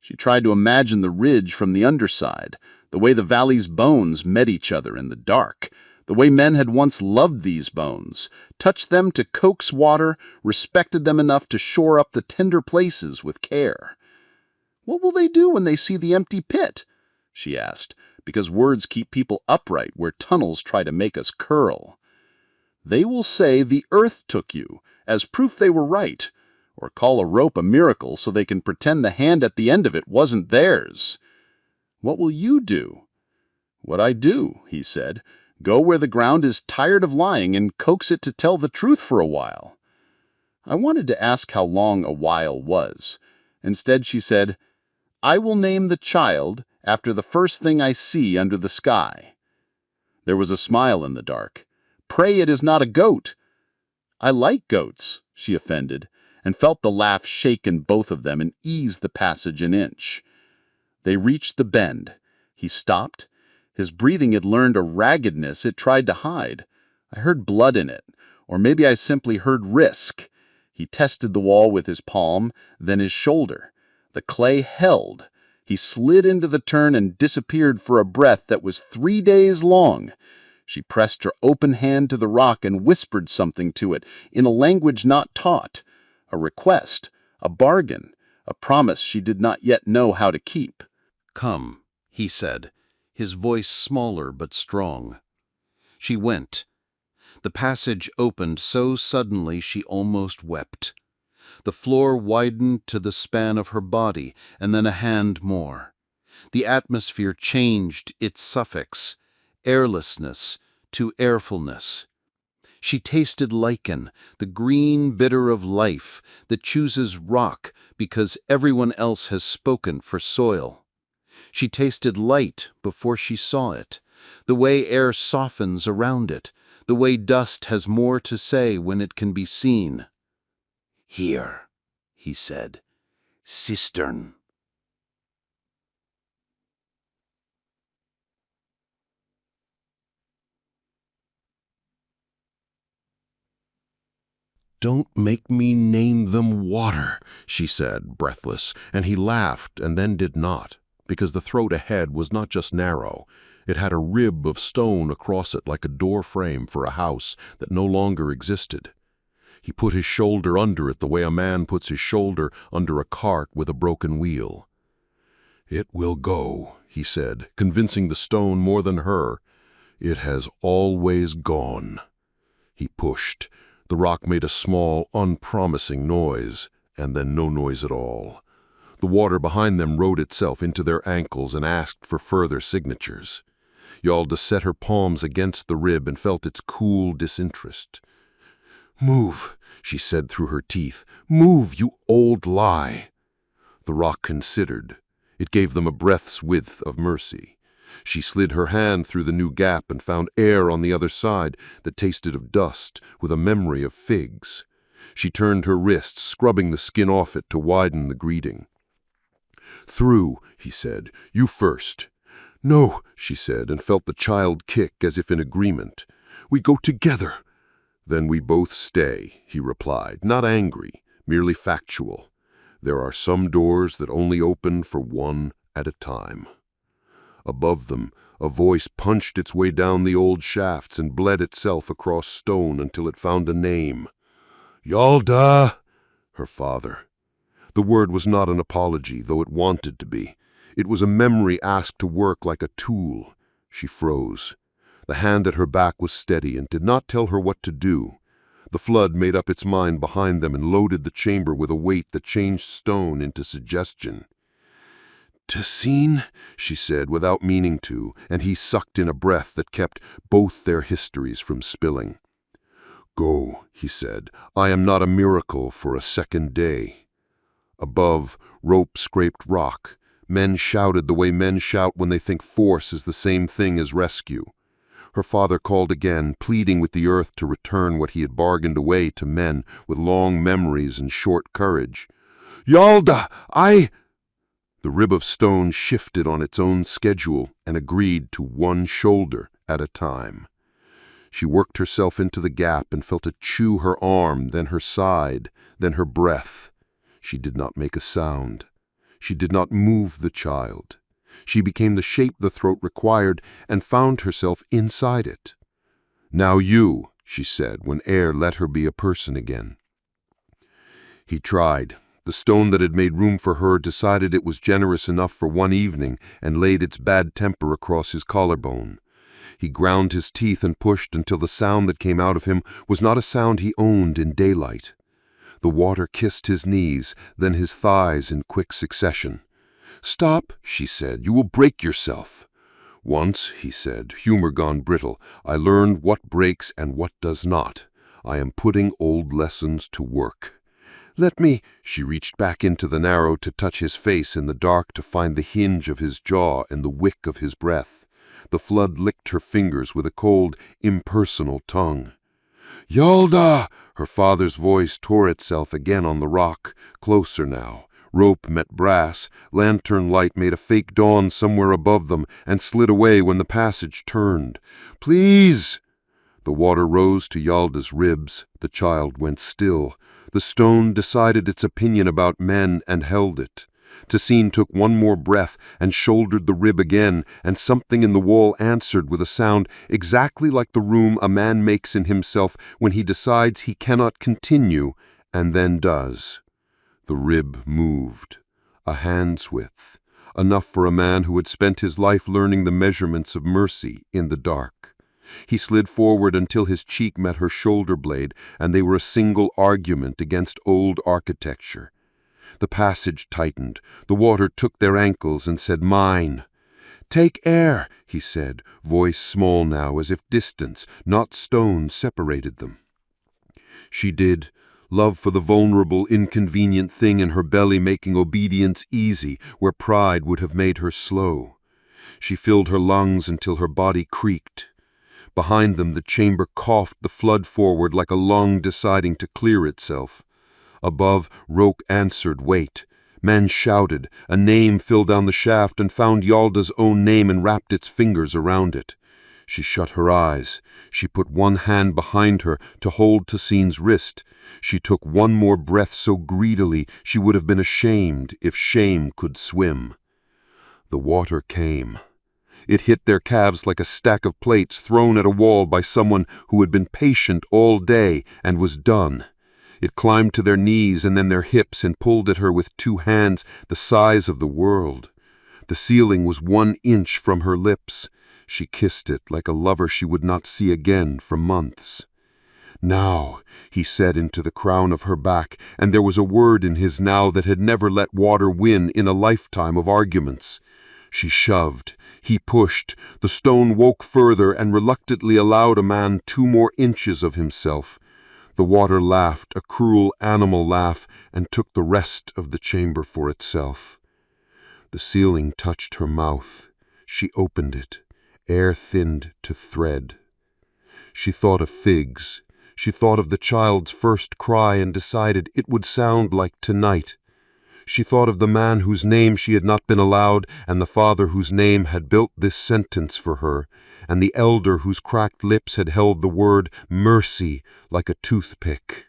D: She tried to imagine the ridge from the underside, the way the valley's bones met each other in the dark, the way men had once loved these bones, touched them to coax water, respected them enough to shore up the tender places with care. "What will they do when they see the empty pit?" she asked, because words keep people upright where tunnels try to make us curl. "They will say the earth took you, as proof they were right, or call a rope a miracle so they can pretend the hand at the end of it wasn't theirs." "What will you do?" "What I do," he said. "Go where the ground is tired of lying and coax it to tell the truth for a while." I wanted to ask how long a while was. Instead, she said, "I will name the child after the first thing I see under the sky." There was a smile in the dark. "Pray it is not a goat." "I like goats," she offended, and felt the laugh shake in both of them and ease the passage an inch. They reached the bend. He stopped. His breathing had learned a raggedness it tried to hide. I heard blood in it, or maybe I simply heard risk. He tested the wall with his palm, then his shoulder. The clay held. He slid into the turn and disappeared for a breath that was 3 days long. She pressed her open hand to the rock and whispered something to it in a language not taught. A request, a bargain, a promise she did not yet know how to keep.
A: "Come," he said, his voice smaller but strong. She went. The passage opened so suddenly she almost wept. The floor widened to the span of her body, and then a hand more. The atmosphere changed its suffix, airlessness, to airfulness. She tasted lichen, the green bitter of life that chooses rock because everyone else has spoken for soil. She tasted light before she saw it, the way air softens around it, the way dust has more to say when it can be seen. "Here," he said, "cistern."
C: "Don't make me name them water," she said, breathless, and he laughed and then did not, because the throat ahead was not just narrow. It had a rib of stone across it like a door frame for a house that no longer existed. He put his shoulder under it the way a man puts his shoulder under a cart with a broken wheel. "It will go," he said, convincing the stone more than her. "It has always gone." He pushed. The rock made a small, unpromising noise, and then no noise at all. The water behind them rode itself into their ankles and asked for further signatures. Hjalda set her palms against the rib and felt its cool disinterest. "Move," she said through her teeth. "Move, you old lie." The rock considered. It gave them a breath's width of mercy. She slid her hand through the new gap and found air on the other side that tasted of dust with a memory of figs. She turned her wrist, scrubbing the skin off it to widen the greeting. "Through," he said. "You first." "No," she said, and felt the child kick as if in agreement. "We go together." "Then we both stay," he replied, not angry, merely factual. "There are some doors that only open for one at a time." Above them, a voice punched its way down the old shafts and bled itself across stone until it found a name. "Hjalda!" Her father. The word was not an apology, though it wanted to be. It was a memory asked to work like a tool. She froze.
E: The hand at her back was steady and did not tell her what to do. The flood made up its mind behind them and loaded the chamber with a weight that changed stone into suggestion. "Tessine," she said without meaning to, and he sucked in a breath that kept both their histories from spilling. "Go," he said. "I am not a miracle for a second day." Above, rope scraped rock. Men shouted the way men shout when they think force is the same thing as rescue. Her father called again, pleading with the earth to return what he had bargained away to men with long memories and short courage. "Yalda, The rib of stone shifted on its own schedule and agreed to one shoulder at a time. She worked herself into the gap and felt it chew her arm, then her side, then her breath. She did not make a sound. She did not move the child. She became the shape the throat required and found herself inside it. "Now you," she said, when air let her be a person again. He tried. The stone that had made room for her decided it was generous enough for one evening and laid its bad temper across his collarbone. He ground his teeth and pushed until the sound that came out of him was not a sound he owned in daylight. The water kissed his knees, then his thighs in quick succession. "Stop," she said. "You will break yourself." "Once," he said, humor gone brittle, "I learned what breaks and what does not. I am putting old lessons to work." "Let me—" She reached back into the narrow to touch his face in the dark to find the hinge of his jaw and the wick of his breath. The flood licked her fingers with a cold, impersonal tongue. "Yalda!" Her father's voice tore itself again on the rock, closer now. Rope met brass, lantern light made a fake dawn somewhere above them and slid away when the passage turned. "Please!" The water rose to Yalda's ribs. The child went still. The stone decided its opinion about men and held it. Tessine took one more breath and shouldered the rib again, and something in the wall answered with a sound exactly like the room a man makes in himself when he decides he cannot continue, and then does. The rib moved, a hand's width, enough for a man who had spent his life learning the measurements of mercy in the dark. He slid forward until his cheek met her shoulder blade, and they were a single argument against old architecture. The passage tightened. The water took their ankles and said, "Mine." "Take air," he said, voice small now, as if distance, not stone, separated them. She did, love for the vulnerable, inconvenient thing in her belly making obedience easy where pride would have made her slow. She filled her lungs until her body creaked. Behind them the chamber coughed the flood forward like a lung deciding to clear itself. Above, Roke answered, "Wait." Men shouted. A name filled down the shaft and found Yalda's own name and wrapped its fingers around it. She shut her eyes. She put one hand behind her to hold Tessine's wrist. She took one more breath so greedily she would have been ashamed if shame could swim. The water came. It hit their calves like a stack of plates thrown at a wall by someone who had been patient all day and was done. It climbed to their knees and then their hips and pulled at her with two hands the size of the world. The ceiling was 1 inch from her lips. She kissed it like a lover she would not see again for months. "Now," he said into the crown of her back, and there was a word in his now that had never let water win in a lifetime of arguments. She shoved. He pushed. The stone woke further and reluctantly allowed a man 2 more inches of himself. The water laughed, a cruel animal laugh, and took the rest of the chamber for itself. The ceiling touched her mouth. She opened it. Air thinned to thread. She thought of figs. She thought of the child's first cry and decided it would sound like tonight. She thought of the man whose name she had not been allowed, and the father whose name had built this sentence for her, and the elder whose cracked lips had held the word mercy like a toothpick.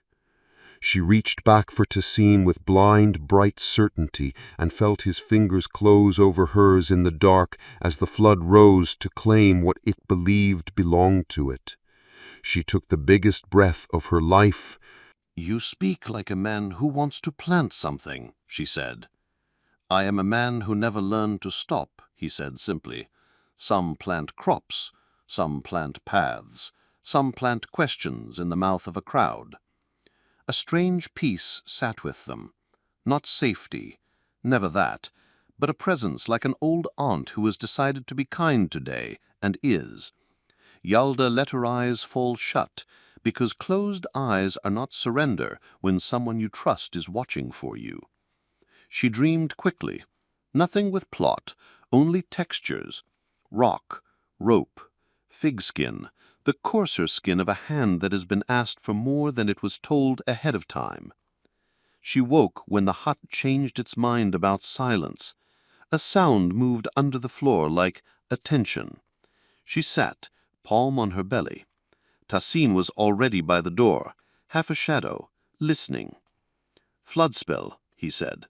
E: She reached back for Tessine with blind, bright certainty and felt his fingers close over hers in the dark as the flood rose to claim what it believed belonged to it. She took the biggest breath of her life.
A: "You speak like a man who wants to plant something," she said. "I am a man who never learned to stop," he said simply. "Some plant crops, Some plant paths. Some plant questions in the mouth of a crowd. A strange peace sat with them. Not safety, never that, but a presence like an old aunt who has decided to be kind today, and is. Yalda let her eyes fall shut, because closed eyes are not surrender when someone you trust is watching for you. She dreamed quickly. Nothing with plot, only textures. Rock, rope, fig skin, the coarser skin of a hand that has been asked for more than it was told ahead of time. She woke when the hut changed its mind about silence. A sound moved under the floor like attention. She sat, palm on her belly. Tassin was already by the door, half a shadow, listening. "Floodspell," he said.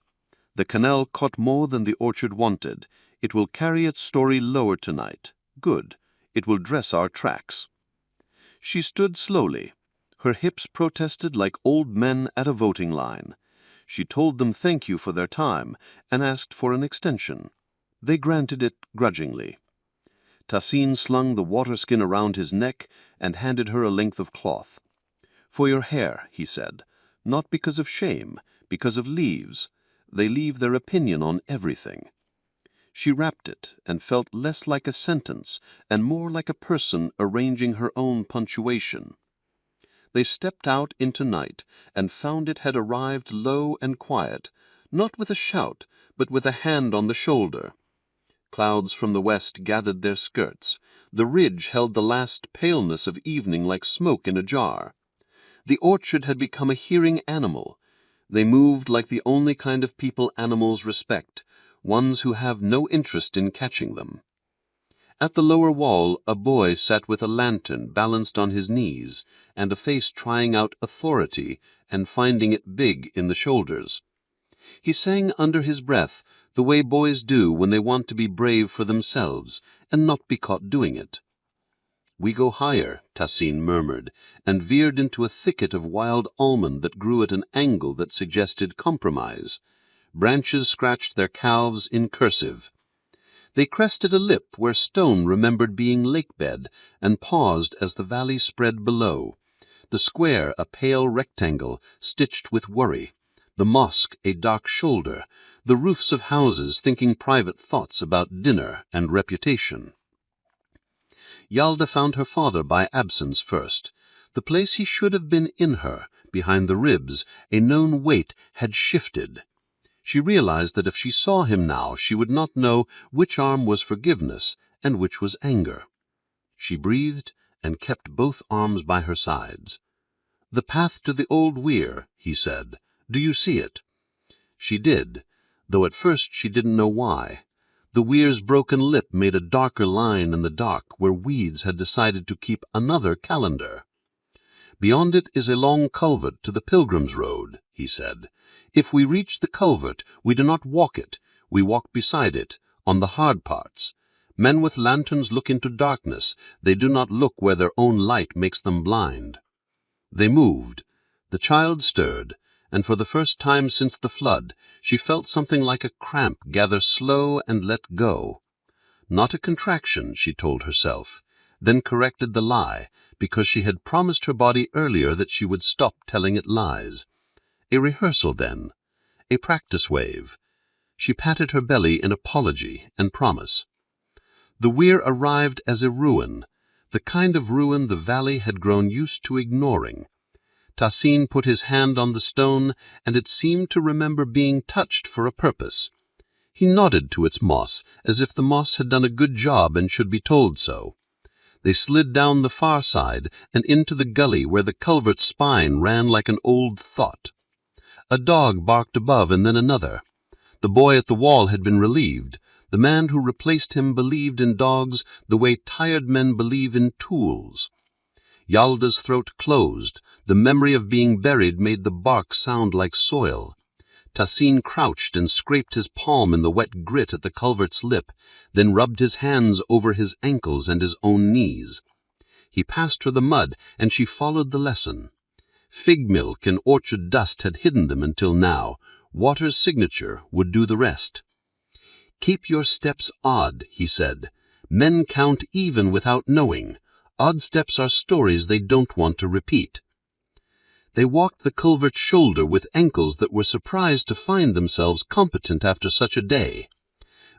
A: "The canal caught more than the orchard wanted. It will carry its story lower tonight. Good. It will dress our tracks." She stood slowly. Her hips protested like old men at a voting line. She told them thank you for their time and asked for an extension. They granted it grudgingly. Tassin slung the waterskin around his neck and handed her a length of cloth. "For your hair," he said, "not because of shame, because of leaves. They leave their opinion on everything." She wrapped it and felt less like a sentence and more like a person arranging her own punctuation. They stepped out into night and found it had arrived low and quiet, not with a shout, but with a hand on the shoulder. Clouds from the west gathered their skirts. The ridge held the last paleness of evening like smoke in a jar. The orchard had become a hearing animal. They moved like the only kind of people animals respect, ones who have no interest in catching them. At the lower wall, a boy sat with a lantern balanced on his knees, and a face trying out authority and finding it big in the shoulders. He sang under his breath, the way boys do when they want to be brave for themselves and not be caught doing it. "We go higher," Tassin murmured, and veered into a thicket of wild almond that grew at an angle that suggested compromise. Branches scratched their calves in cursive. They crested a lip where stone remembered being lake-bed and paused as the valley spread below. The square a pale rectangle stitched with worry, the mosque a dark shoulder, the roofs of houses thinking private thoughts about dinner and reputation. Yalda found her father by absence first. The place he should have been in her, behind the ribs, a known weight had shifted. She realized that if she saw him now, she would not know which arm was forgiveness and which was anger. She breathed and kept both arms by her sides. "The path to the old weir," he said. "Do you see it?" She did, though at first she didn't know why. The weir's broken lip made a darker line in the dark where weeds had decided to keep another calendar. "Beyond it is a long culvert to the Pilgrim's Road," he said. "If we reach the culvert, we do not walk it. We walk beside it, on the hard parts. Men with lanterns look into darkness. They do not look where their own light makes them blind." They moved. The child stirred, and for the first time since the flood, she felt something like a cramp gather slow and let go. Not a contraction, she told herself, then corrected the lie, because she had promised her body earlier that she would stop telling it lies. A rehearsal, then. A practice wave. She patted her belly in apology and promise. The weir arrived as a ruin, the kind of ruin the valley had grown used to ignoring. Tassin put his hand on the stone, and it seemed to remember being touched for a purpose. He nodded to its moss, as if the moss had done a good job and should be told so. They slid down the far side and into the gully where the culvert's spine ran like an old thought. A dog barked above and then another. The boy at the wall had been relieved. The man who replaced him believed in dogs the way tired men believe in tools. Yalda's throat closed. The memory of being buried made the bark sound like soil. Tassin crouched and scraped his palm in the wet grit at the culvert's lip, then rubbed his hands over his ankles and his own knees. He passed her the mud, and she followed the lesson. Fig milk and orchard dust had hidden them until now. Water's signature would do the rest. "Keep your steps odd," he said.
C: Men count even without knowing. Odd steps are stories they don't want to repeat. They walked the culvert's shoulder with ankles that were surprised to find themselves competent after such a day.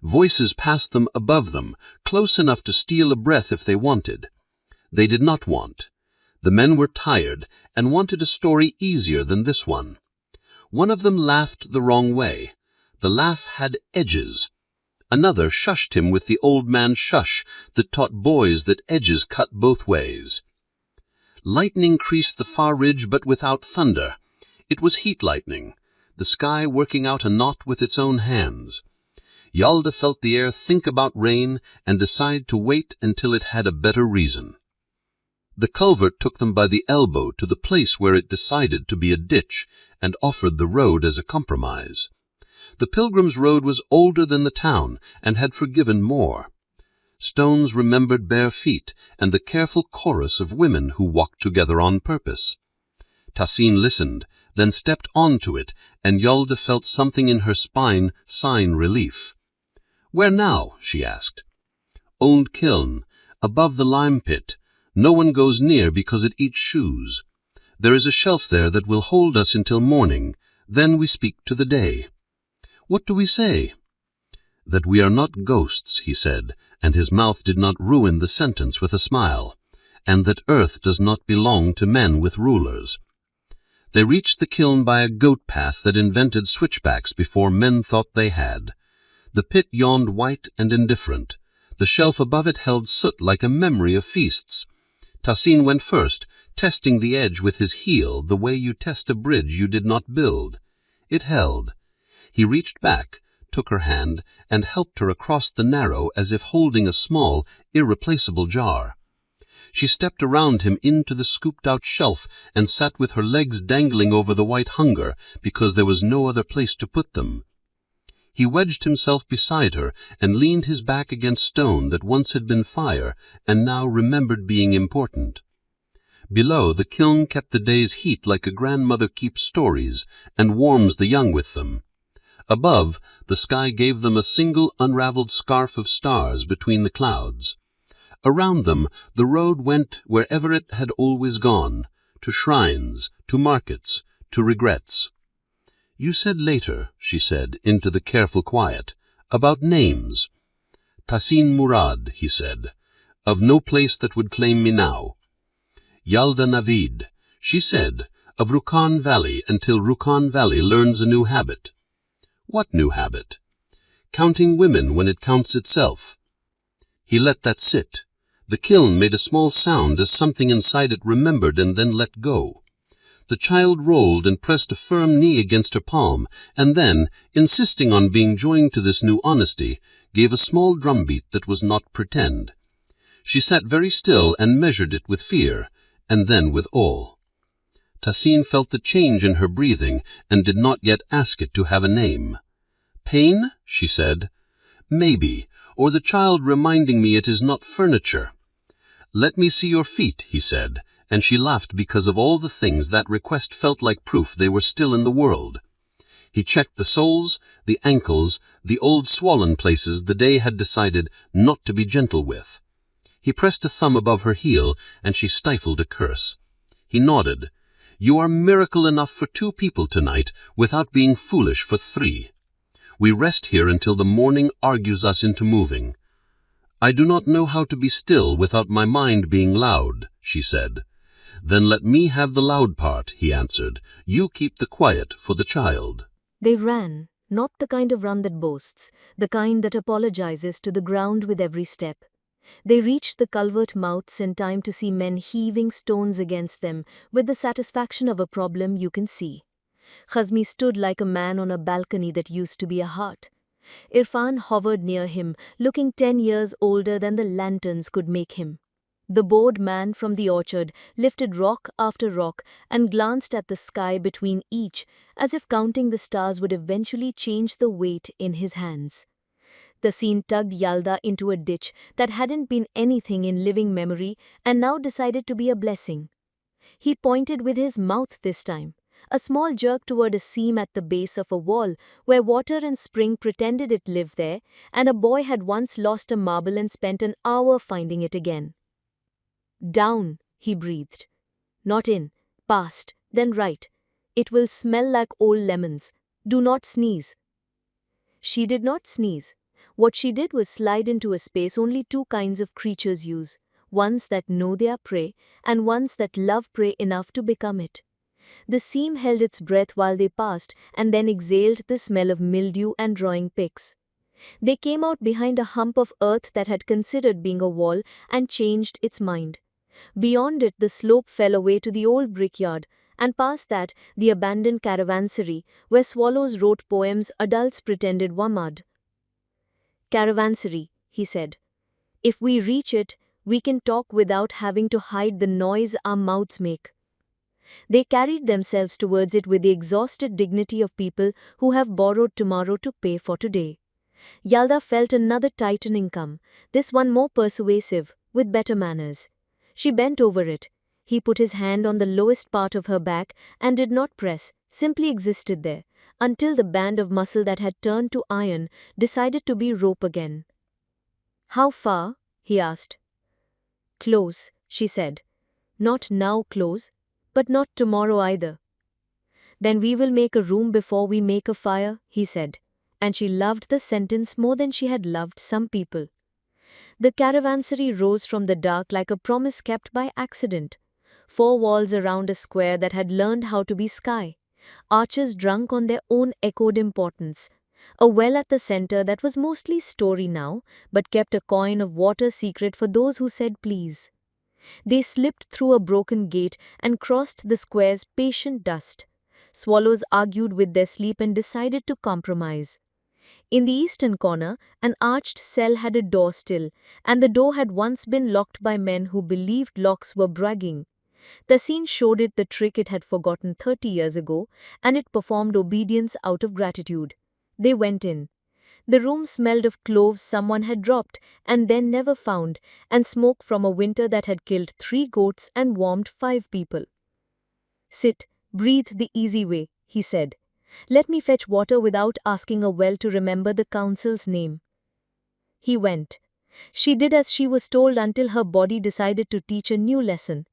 C: Voices passed them above them, close enough to steal a breath if they wanted. They did not want. The men were tired and wanted a story easier than this one. One of them laughed the wrong way. The laugh had edges. Another shushed him with the old man shush that taught boys that edges cut both ways. Lightning creased the far ridge, but without thunder. It was heat lightning, the sky working out a knot with its own hands. Hjalda felt the air think about rain and decide to wait until it had a better reason. The culvert took them by the elbow to the place where it decided to be a ditch and offered the road as a compromise. The Pilgrim's Road was older than the town and had forgiven more. Stones remembered bare feet and the careful chorus of women who walked together on purpose. Tassin listened, then stepped onto it, and Hjalda felt something in her spine sign relief. "Where now?" she asked. "Old kiln, above the lime pit. No one goes near because it eats shoes. There is a shelf there that will hold us until morning. Then we speak to the day." "What do we say?" "That we are not ghosts," he said, and his mouth did not ruin the sentence with a smile, "and that earth does not belong to men with rulers." They reached the kiln by a goat path that invented switchbacks before men thought they had. The pit yawned white and indifferent. The shelf above it held soot like a memory of feasts. Tassin went first, testing the edge with his heel the way you test a bridge you did not build. It held. He reached back, took her hand, and helped her across the narrow as if holding a small, irreplaceable jar. She stepped around him into the scooped-out shelf and sat with her legs dangling over the white hunger because there was no other place to put them. He wedged himself beside her and leaned his back against stone that once had been fire and now remembered being important. Below, the kiln kept the day's heat like a grandmother keeps stories and warms the young with them. Above, the sky gave them a single unraveled scarf of stars between the clouds. Around them, the road went wherever it had always gone, to shrines, to markets, to regrets. "You said later," she said, into the careful quiet, "about names." "Tassin Murad," he said, "of no place that would claim me now." "Hjalda Navid," she said, "of Rukhan Valley until Rukhan Valley learns a new habit." "What new habit?" "Counting women when it counts itself." He let that sit. The kiln made a small sound as something inside it remembered and then let go. The child rolled and pressed a firm knee against her palm, and then, insisting on being joined to this new honesty, gave a small drumbeat that was not pretend. She sat very still and measured it with fear, and then with awe. Tassin felt the change in her breathing and did not yet ask it to have a name. "Pain?" she said. "Maybe, or the child reminding me it is not furniture." "Let me see your feet," he said, and she laughed because of all the things that request felt like proof they were still in the world. He checked the soles, the ankles, the old swollen places the day had decided not to be gentle with. He pressed a thumb above her heel, and she stifled a curse. He nodded. "You are miracle enough for 2 people tonight, without being foolish for 3. We rest here until the morning argues us into moving." "I do not know how to be still without my mind being loud," she said. "Then let me have the loud part," he answered. "You keep the quiet for the child."
F: They ran, not the kind of run that boasts, the kind that apologizes to the ground with every step. They reached the culvert mouths in time to see men heaving stones against them with the satisfaction of a problem you can see. Khazmi stood like a man on a balcony that used to be a heart. Irfan hovered near him, looking 10 years older than the lanterns could make him. The bored man from the orchard lifted rock after rock and glanced at the sky between each, as if counting the stars would eventually change the weight in his hands. The scene tugged Hjalda into a ditch that hadn't been anything in living memory and now decided to be a blessing. He pointed with his mouth this time, a small jerk toward a seam at the base of a wall where water and spring pretended it lived there, and a boy had once lost a marble and spent an hour finding it again. Down, he breathed. Not in, past, then right. It will smell like old lemons. Do not sneeze. She did not sneeze. What she did was slide into a space only two kinds of creatures use, ones that know their prey and ones that love prey enough to become it. The seam held its breath while they passed and then exhaled the smell of mildew and drawing picks. They came out behind a hump of earth that had considered being a wall and changed its mind. Beyond it, the slope fell away to the old brickyard, and past that, the abandoned caravansary, where swallows wrote poems adults pretended were mud. Caravansary, he said. If we reach it, we can talk without having to hide the noise our mouths make. They carried themselves towards it with the exhausted dignity of people who have borrowed tomorrow to pay for today. Yalda felt another tightening come, this one more persuasive, with better manners. She bent over it. He put his hand on the lowest part of her back and did not press, simply existed there, until the band of muscle that had turned to iron decided to be rope again. How far? He asked. Close, she said. Not now close, but not tomorrow either. Then we will make a room before we make a fire, he said, and she loved the sentence more than she had loved some people. The caravansary rose from the dark like a promise kept by accident. 4 walls around a square that had learned how to be sky. Arches drunk on their own echoed importance. A well at the center that was mostly story now, but kept a coin of water secret for those who said please. They slipped through a broken gate and crossed the square's patient dust. Swallows argued with their sleep and decided to compromise. In the eastern corner, an arched cell had a door still, and the door had once been locked by men who believed locks were bragging. The scene showed it the trick it had forgotten 30 years ago, and it performed obedience out of gratitude. They went in. The room smelled of cloves someone had dropped and then never found, and smoke from a winter that had killed 3 goats and warmed 5 people. Sit, breathe the easy way, he said. Let me fetch water without asking a well to remember the council's name. He went. She did as she was told until her body decided to teach a new lesson.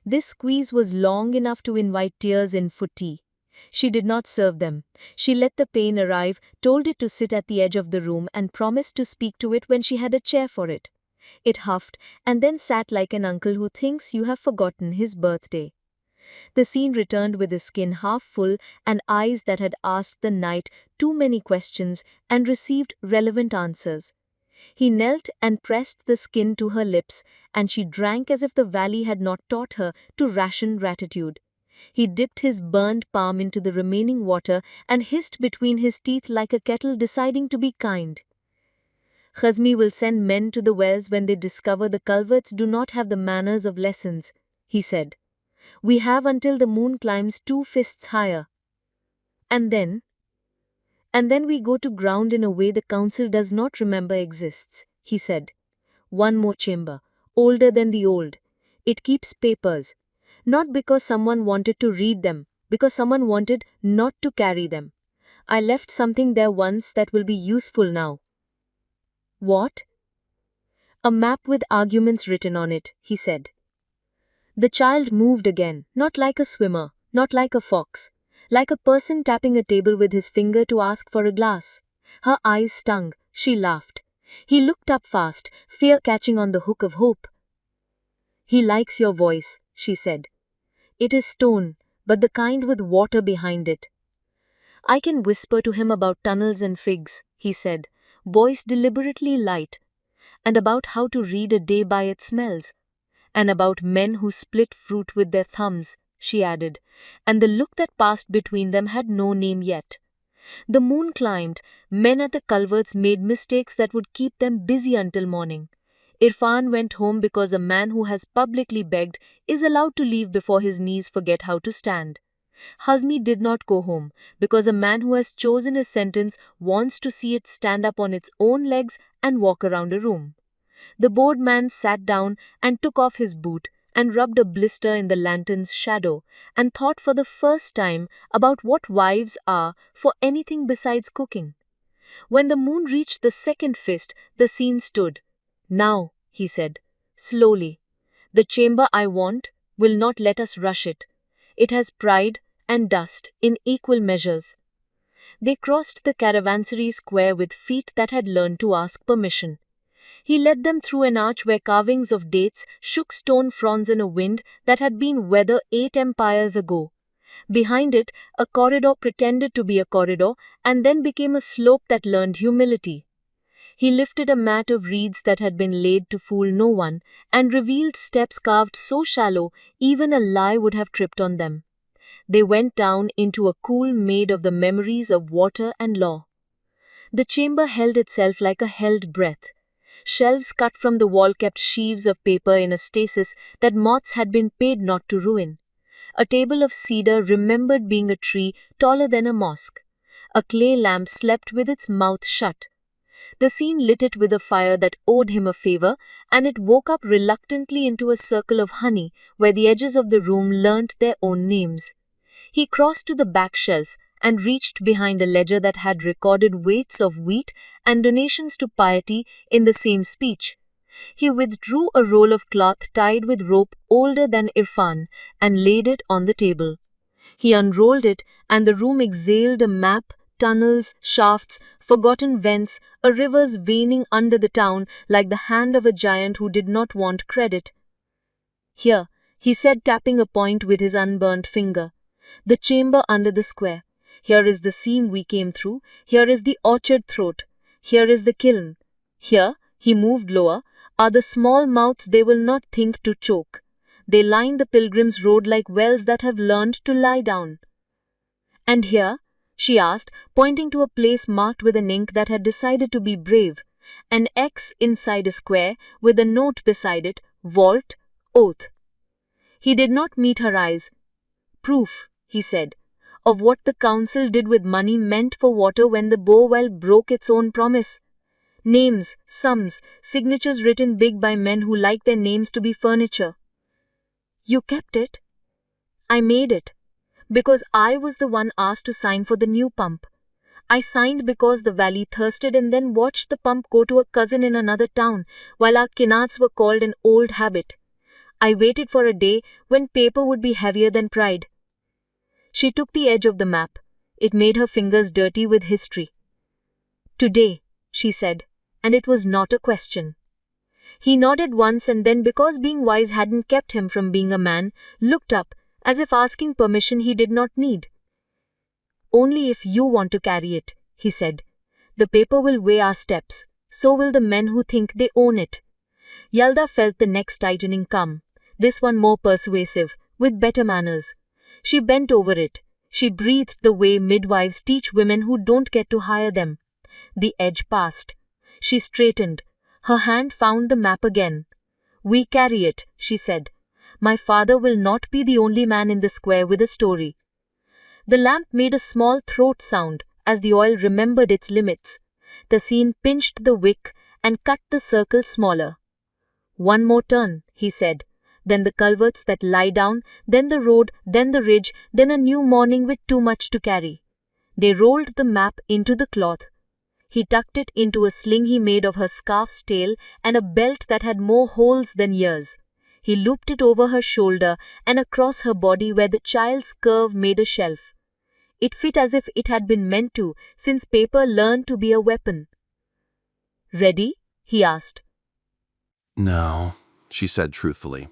F: This squeeze was long enough to invite tears in for tea. She did not serve them. She let the pain arrive, told it to sit at the edge of the room, and promised to speak to it when she had a chair for it. It huffed, and then sat like an uncle who thinks you have forgotten his birthday. The scene returned with his skin half full and eyes that had asked the night too many questions and received relevant answers. He knelt and pressed the skin to her lips, and she drank as if the valley had not taught her to ration gratitude. He dipped his burned palm into the remaining water and hissed between his teeth like a kettle deciding to be kind. Khazmi will send men to the wells when they discover the culverts do not have the manners of lessons, he said. We have until the moon climbs 2 fists higher. And then we go to ground in a way the council does not remember exists, he said. One more chamber, older than the old. It keeps papers. Not because someone wanted to read them, because someone wanted not to carry them. I left something there once that will be useful now. What? A map with arguments written on it, he said. The child moved again, not like a swimmer, not like a fox, like a person tapping a table with his finger to ask for a glass. Her eyes stung. She laughed. He looked up fast, fear catching on the hook of hope. He likes your voice, she said. It is stone, but the kind with water behind it. I can whisper to him about tunnels and figs, he said, voice deliberately light, and about how to read a day by its smells, and about men who split fruit with their thumbs, she added, and the look that passed between them had no name yet. The moon climbed. Men at the culverts made mistakes that would keep them busy until morning. Irfan went home because a man who has publicly begged is allowed to leave before his knees forget how to stand. Hazmi did not go home because a man who has chosen his sentence wants to see it stand up on its own legs and walk around a room. The bored man sat down and took off his boot and rubbed a blister in the lantern's shadow and thought for the first time about what wives are for anything besides cooking. When the moon reached the second fist, the scene stood. "Now," he said, slowly, "the chamber I want will not let us rush it. It has pride and dust in equal measures." They crossed the caravansary square with feet that had learned to ask permission. He led them through an arch where carvings of dates shook stone fronds in a wind that had been weather 8 empires ago. Behind it, a corridor pretended to be a corridor and then became a slope that learned humility. He lifted a mat of reeds that had been laid to fool no one and revealed steps carved so shallow even a lie would have tripped on them. They went down into a cool made of the memories of water and law. The chamber held itself like a held breath. Shelves cut from the wall kept sheaves of paper in a stasis that moths had been paid not to ruin. A table of cedar remembered being a tree taller than a mosque. A clay lamp slept with its mouth shut. The scene lit it with a fire that owed him a favor, and it woke up reluctantly into a circle of honey where the edges of the room learnt their own names. He crossed to the back shelf and reached behind a ledger that had recorded weights of wheat and donations to piety in the same speech. He withdrew a roll of cloth tied with rope older than Irfan and laid it on the table. He unrolled it, and the room exhaled a map, tunnels, shafts, forgotten vents, a river's veining under the town like the hand of a giant who did not want credit. "Here," he said, tapping a point with his unburnt finger. "The chamber under the square. Here is the seam we came through. Here is the orchard throat. Here is the kiln. Here," he moved lower, "are the small mouths they will not think to choke. They line the pilgrim's road like wells that have learned to lie down." "And here?" she asked, pointing to a place marked with an ink that had decided to be brave, an X inside a square with a note beside it, "Vault, Oath." He did not meet her eyes. "Proof," he said, "of what the council did with money meant for water when the bowwell broke its own promise. Names, sums, signatures written big by men who like their names to be furniture." "You kept it?" "I made it. Because I was the one asked to sign for the new pump. I signed because the valley thirsted and then watched the pump go to a cousin in another town while our kinats were called an old habit. I waited for a day when paper would be heavier than pride." She took the edge of the map. It made her fingers dirty with history. "Today," she said, and it was not a question. He nodded once and then, because being wise hadn't kept him from being a man, looked up, as if asking permission he did not need. "Only if you want to carry it," he said. "The paper will weigh our steps. So will the men who think they own it." Yalda felt the next tightening come, this one more persuasive, with better manners. She bent over it. She breathed the way midwives teach women who don't get to hire them. The edge passed. She straightened. Her hand found the map again. "We carry it," she said. "My father will not be the only man in the square with a story." The lamp made a small throat sound as the oil remembered its limits. The scene pinched the wick and cut the circle smaller. "One more turn," he said. "Then the culverts that lie down, then the road, then the ridge, then a new morning with too much to carry." They rolled the map into the cloth. He tucked it into a sling he made of her scarf's tail and a belt that had more holes than ears. He looped it over her shoulder and across her body where the child's curve made a shelf. It fit as if it had been meant to, since paper learned to be a weapon. "Ready?" he asked.
A: "No," she said truthfully,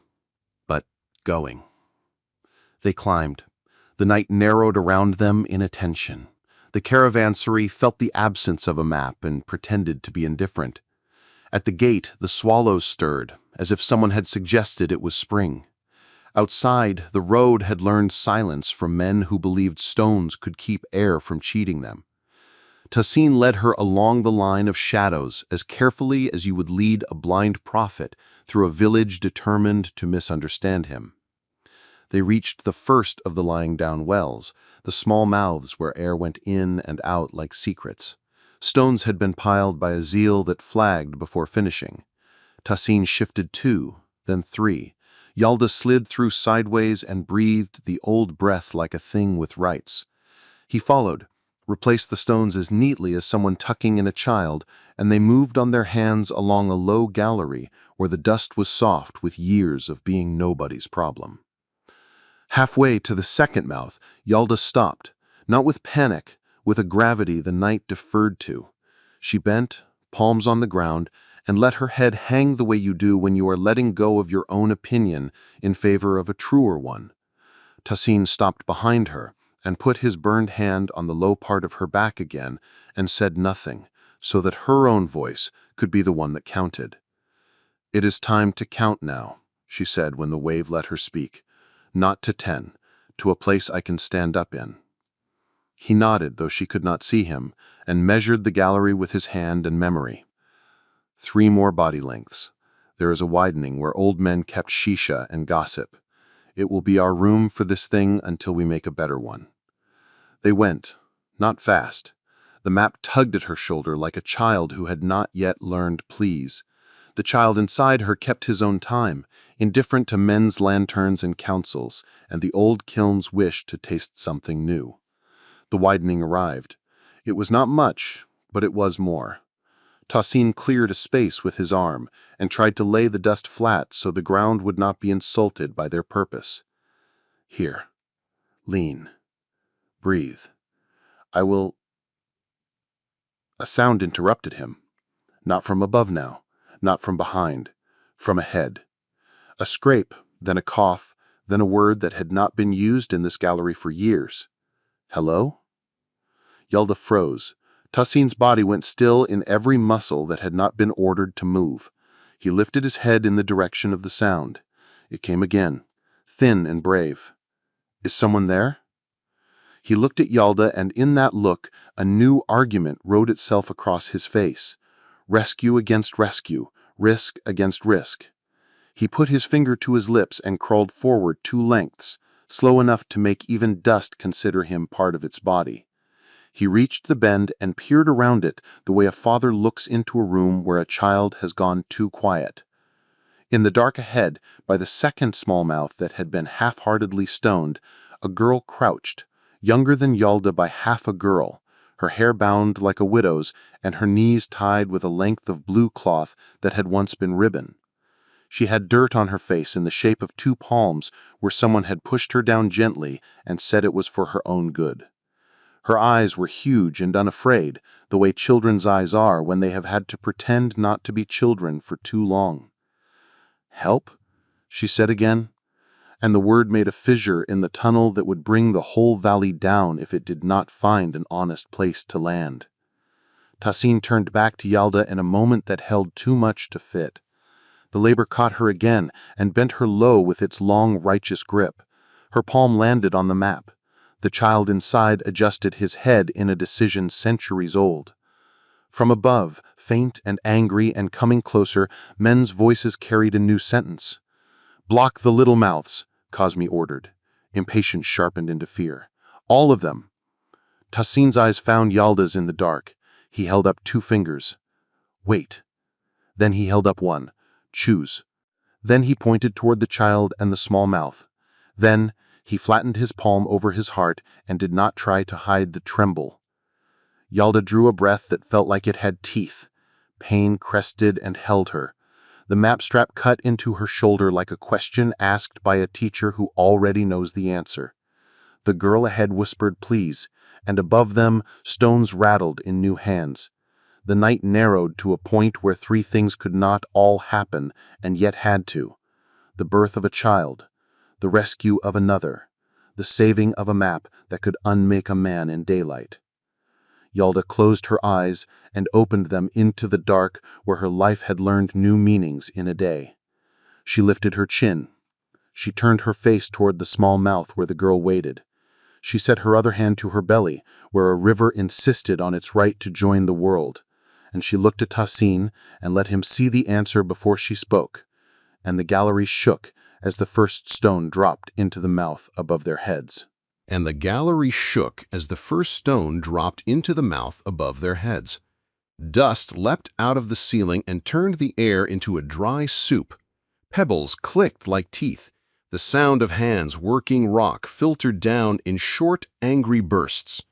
A: "but going." They climbed. The night narrowed around them in attention. The caravansary felt the absence of a map and pretended to be indifferent. At the gate, the swallows stirred, as if someone had suggested it was spring. Outside, the road had learned silence from men who believed stones could keep air from cheating them. Tassin led her along the line of shadows as carefully as you would lead a blind prophet through a village determined to misunderstand him. They reached the first of the lying-down wells, the small mouths where air went in and out like secrets. Stones had been piled by a zeal that flagged before finishing. Tassin shifted 2, then 3.
C: Yalda slid through sideways and breathed the old breath like a thing with rights. He followed, replaced the stones as neatly as someone tucking in a child, and they moved on their hands along a low gallery where the dust was soft with years of being nobody's problem. Halfway to the second mouth, Yalda stopped, not with panic, with a gravity the night deferred to. She bent, palms on the ground, and let her head hang the way you do when you are letting go of your own opinion in favor of a truer one. Tahsin stopped behind her and put his burned hand on the low part of her back again and said nothing, so that her own voice could be the one that counted. "It is time to count now," she said when the wave let her speak. "Not to 10, to a place I can stand up in." He nodded, though she could not see him, and measured the gallery with his hand and memory. 3 more body lengths. There is a widening where old men kept shisha and gossip. It will be our room for this thing until we make a better one. They went, not fast. The map tugged at her shoulder like a child who had not yet learned please. The child inside her kept his own time, indifferent to men's lanterns and councils, and the old kiln's wish to taste something new. The widening arrived. It was not much, but it was more. Tahsin cleared a space with his arm and tried to lay the dust flat so the ground would not be insulted by their purpose. "Here. Lean. Breathe. I will—" A sound interrupted him. Not from above now, not from behind, from ahead. A scrape, then a cough, then a word that had not been used in this gallery for years. "Hello?" Yalda froze. Tahsin's body went still in every muscle that had not been ordered to move. He lifted his head in the direction of the sound. It came again, thin and brave. "Is someone there?" He looked at Yalda, and in that look, a new argument wrote itself across his face. Rescue against rescue, risk against risk. He put his finger to his lips and crawled forward 2 lengths, slow enough to make even dust consider him part of its body. He reached the bend and peered around it the way a father looks into a room where a child has gone too quiet. In the dark ahead, by the second small mouth that had been half-heartedly stoned, a girl crouched, younger than Yalda by half a girl, her hair bound like a widow's and her knees tied with a length of blue cloth that had once been ribbon. She had dirt on her face in the shape of 2 palms where someone had pushed her down gently and said it was for her own good. Her eyes were huge and unafraid, the way children's eyes are when they have had to pretend not to be children for too long. "Help?" she said again, and the word made a fissure in the tunnel that would bring the whole valley down if it did not find an honest place to land. Tahsin turned back to Yalda in a moment that held too much to fit. The labor caught her again and bent her low with its long, righteous grip. Her palm landed on the map. The child inside adjusted his head in a decision centuries old. From above, faint and angry and coming closer, men's voices carried a new sentence. "Block the little mouths," Cosme ordered. Impatience sharpened into fear. "All of them." Tahsin's eyes found Yalda's in the dark. He held up 2 fingers. "Wait." Then he held up one. "Choose." Then he pointed toward the child and the small mouth. Then he flattened his palm over his heart and did not try to hide the tremble. Yalda drew a breath that felt like it had teeth. Pain crested and held her. The map strap cut into her shoulder like a question asked by a teacher who already knows the answer. The girl ahead whispered please, and above them stones rattled in new hands. The night narrowed to a point where 3 things could not all happen and yet had to. The birth of a child, the rescue of another, the saving of a map that could unmake a man in daylight. Yalda closed her eyes and opened them into the dark where her life had learned new meanings in a day. She lifted her chin. She turned her face toward the small mouth where the girl waited. She set her other hand to her belly, where a river insisted on its right to join the world, and she looked at Tahsin and let him see the answer before she spoke, and the gallery shook as the first stone dropped into the mouth above their heads.
B: And the gallery shook as the first stone dropped into the mouth above their heads. Dust leapt out of the ceiling and turned the air into a dry soup.
C: Pebbles clicked like teeth. The sound of hands working rock filtered down in short, angry bursts.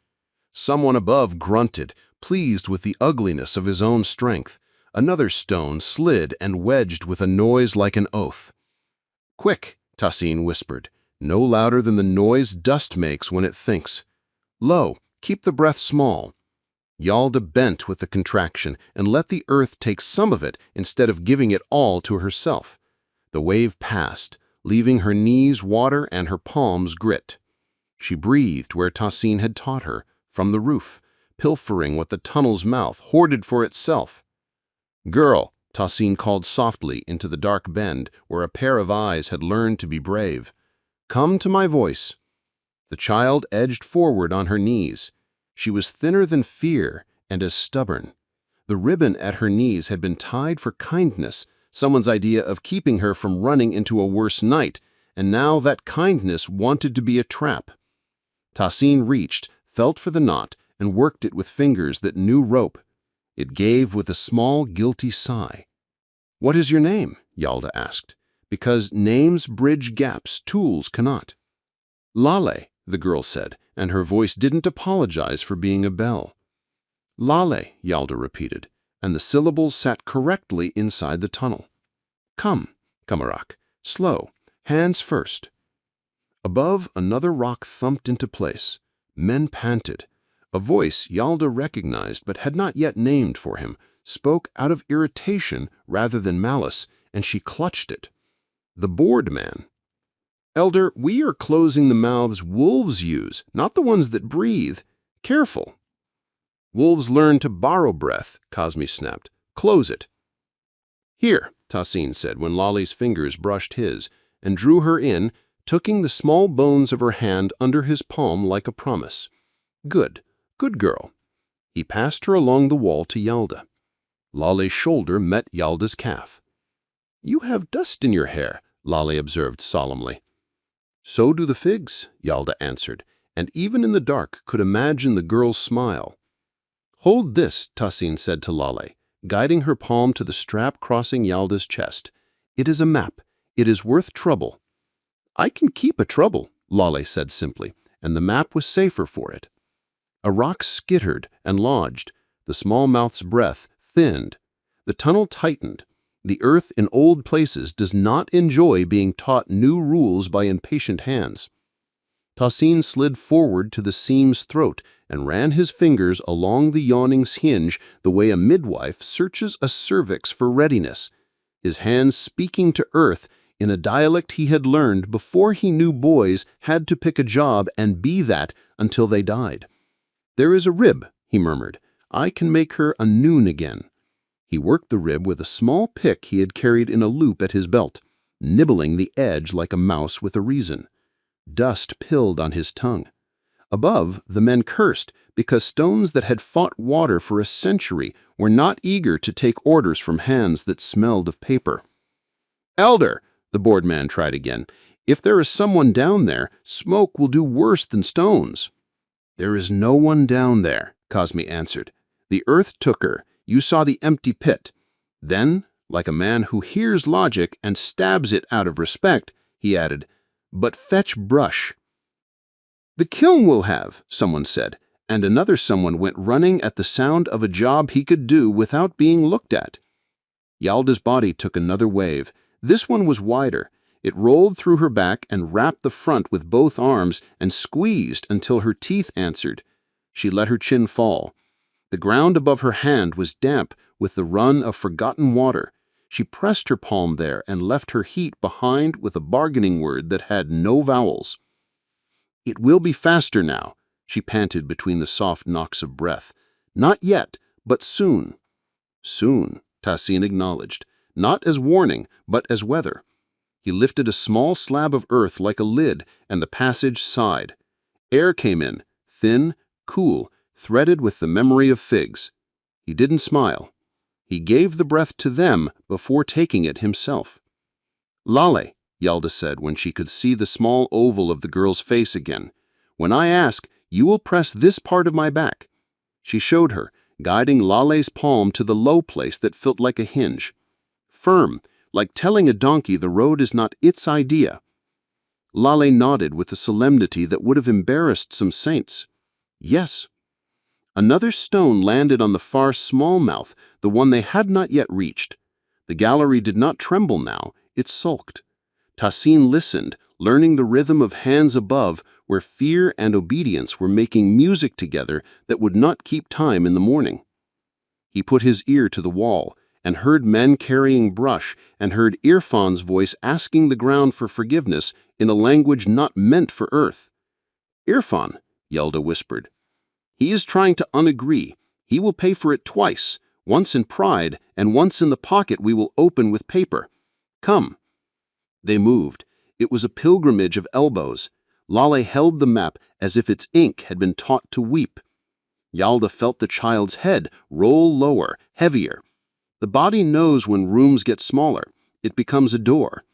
C: Someone above grunted, pleased with the ugliness of his own strength. Another stone slid and wedged with a noise like an oath. "Quick," Tassin whispered, no louder than the noise dust makes when it thinks. "Low, keep the breath small." Yalda bent with the contraction and let the earth take some of it instead of giving it all to herself. The wave passed, leaving her knees water and her palms grit. She breathed where Tassin had taught her, from the roof, pilfering what the tunnel's mouth hoarded for itself. "Girl," Tassin called softly into the dark bend where a pair of eyes had learned to be brave. "Come to my voice." The child edged forward on her knees. She was thinner than fear and as stubborn. The ribbon at her knees had been tied for kindness, someone's idea of keeping her from running into a worse night, and now that kindness wanted to be a trap. Tassin reached, felt for the knot, and worked it with fingers that knew rope. It gave with a small, guilty sigh. "What is your name?" Yalda asked. "Because names bridge gaps tools cannot." "Lale," the girl said, and her voice didn't apologize for being a bell. "Lale," Yalda repeated, and the syllables sat correctly inside the tunnel. "Come, Kamarak, slow, hands first." Above, another rock thumped into place. Men panted. A voice Yalda recognized but had not yet named for him spoke out of irritation rather than malice, and she clutched it. The bored man. "Elder, we are closing the mouths wolves use, not the ones that breathe. Careful." "Wolves learn to borrow breath," Cosme snapped. "Close it." "Here," Tassin said when Lale's fingers brushed his, and drew her in, tucking the small bones of her hand under his palm like a promise. "Good, good girl." He passed her along the wall to Yalda. Lale's shoulder met Yalda's calf. "You have dust in your hair," Lale observed solemnly. "So do the figs," Yalda answered, and even in the dark could imagine the girl's smile. "Hold this," Tassin said to Lale, guiding her palm to the strap crossing Yalda's chest. "It is a map. It is worth trouble." "I can keep a trouble," Lale said simply, and the map was safer for it. A rock skittered and lodged. The small mouth's breath thinned. The tunnel tightened. The earth in old places does not enjoy being taught new rules by impatient hands. Tassin slid forward to the seam's throat and ran his fingers along the yawning's hinge the way a midwife searches a cervix for readiness, his hands speaking to earth in a dialect he had learned before he knew boys had to pick a job and be that until they died. "There is a rib," he murmured. "I can make her a noon again." He worked the rib with a small pick he had carried in a loop at his belt, nibbling the edge like a mouse with a reason. Dust pilled on his tongue. Above, the men cursed because stones that had fought water for a century were not eager to take orders from hands that smelled of paper. "Elder," the bored man tried again, "if there is someone down there, smoke will do worse than stones." "There is no one down there," Cosme answered. "The earth took her. You saw the empty pit." Then, like a man who hears logic and stabs it out of respect, he added, "But fetch brush." "The kiln will have," someone said, and another someone went running at the sound of a job he could do without being looked at. Yalda's body took another wave. This one was wider. It rolled through her back and wrapped the front with both arms and squeezed until her teeth answered. She let her chin fall. The ground above her hand was damp with the run of forgotten water. She pressed her palm there and left her heat behind with a bargaining word that had no vowels. "It will be faster now," she panted between the soft knocks of breath. "Not yet, but soon." "Soon," Tassin acknowledged, not as warning, but as weather. He lifted a small slab of earth like a lid, and the passage sighed. Air came in, thin, cool, threaded with the memory of figs. He didn't smile. He gave the breath to them before taking it himself. "Lale," Yalda said when she could see the small oval of the girl's face again. "When I ask, you will press this part of my back." She showed her, guiding Lale's palm to the low place that felt like a hinge. "Firm, like telling a donkey the road is not its idea. Lale nodded with a solemnity that would have embarrassed some saints. Yes. Another stone landed on the far small mouth, the one they had not yet reached. The gallery did not tremble now, it sulked. Tahsin listened, learning the rhythm of hands above, where fear and obedience were making music together that would not keep time in the morning. He put his ear to the wall, and heard men carrying brush, and heard Irfan's voice asking the ground for forgiveness in a language not meant for earth. "Irfan," Yalda whispered. "He is trying to unagree. He will pay for it twice, once in pride, and once in the pocket we will open with paper. Come." They moved. It was a pilgrimage of elbows. Lale held the map as if its ink had been taught to weep. Yalda felt the child's head roll lower, heavier. The body knows when rooms get smaller. It becomes a door.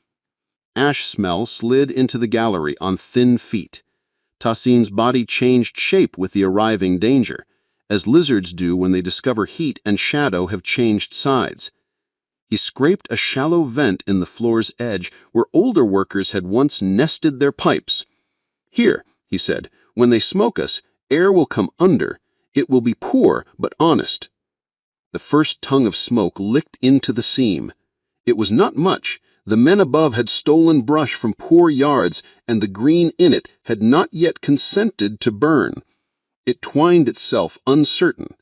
C: Ash smell slid into the gallery on thin feet. Tahsin's body changed shape with the arriving danger, as lizards do when they discover heat and shadow have changed sides. He scraped a shallow vent in the floor's edge where older workers had once nested their pipes. "Here," he said, "when they smoke us, air will come under. It will be poor but honest." The first tongue of smoke licked into the seam. It was not much. The men above had stolen brush from poor yards, and the green in it had not yet consented to burn. It twined itself uncertain.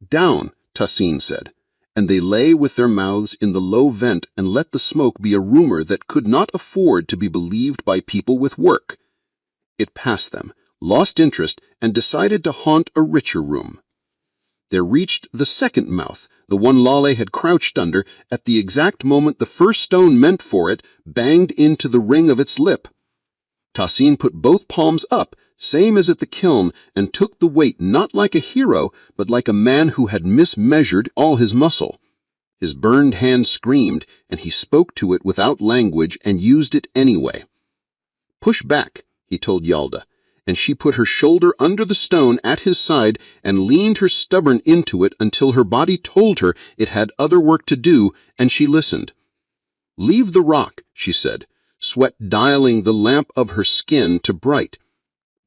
C: "Down," Tahsin said, and they lay with their mouths in the low vent and let the smoke be a rumor that could not afford to be believed by people with work. It passed them, lost interest, and decided to haunt a richer room. They reached the second mouth, the one Lale had crouched under, at the exact moment the first stone meant for it banged into the ring of its lip. Tahsin put both palms up, same as at the kiln, and took the weight not like a hero, but like a man who had mismeasured all his muscle. His burned hand screamed, and he spoke to it without language and used it anyway. "Push back," he told Yalda, and she put her shoulder under the stone at his side and leaned her stubborn into it until her body told her it had other work to do, and she listened. "Leave the rock," she said, sweat dialing the lamp of her skin to bright.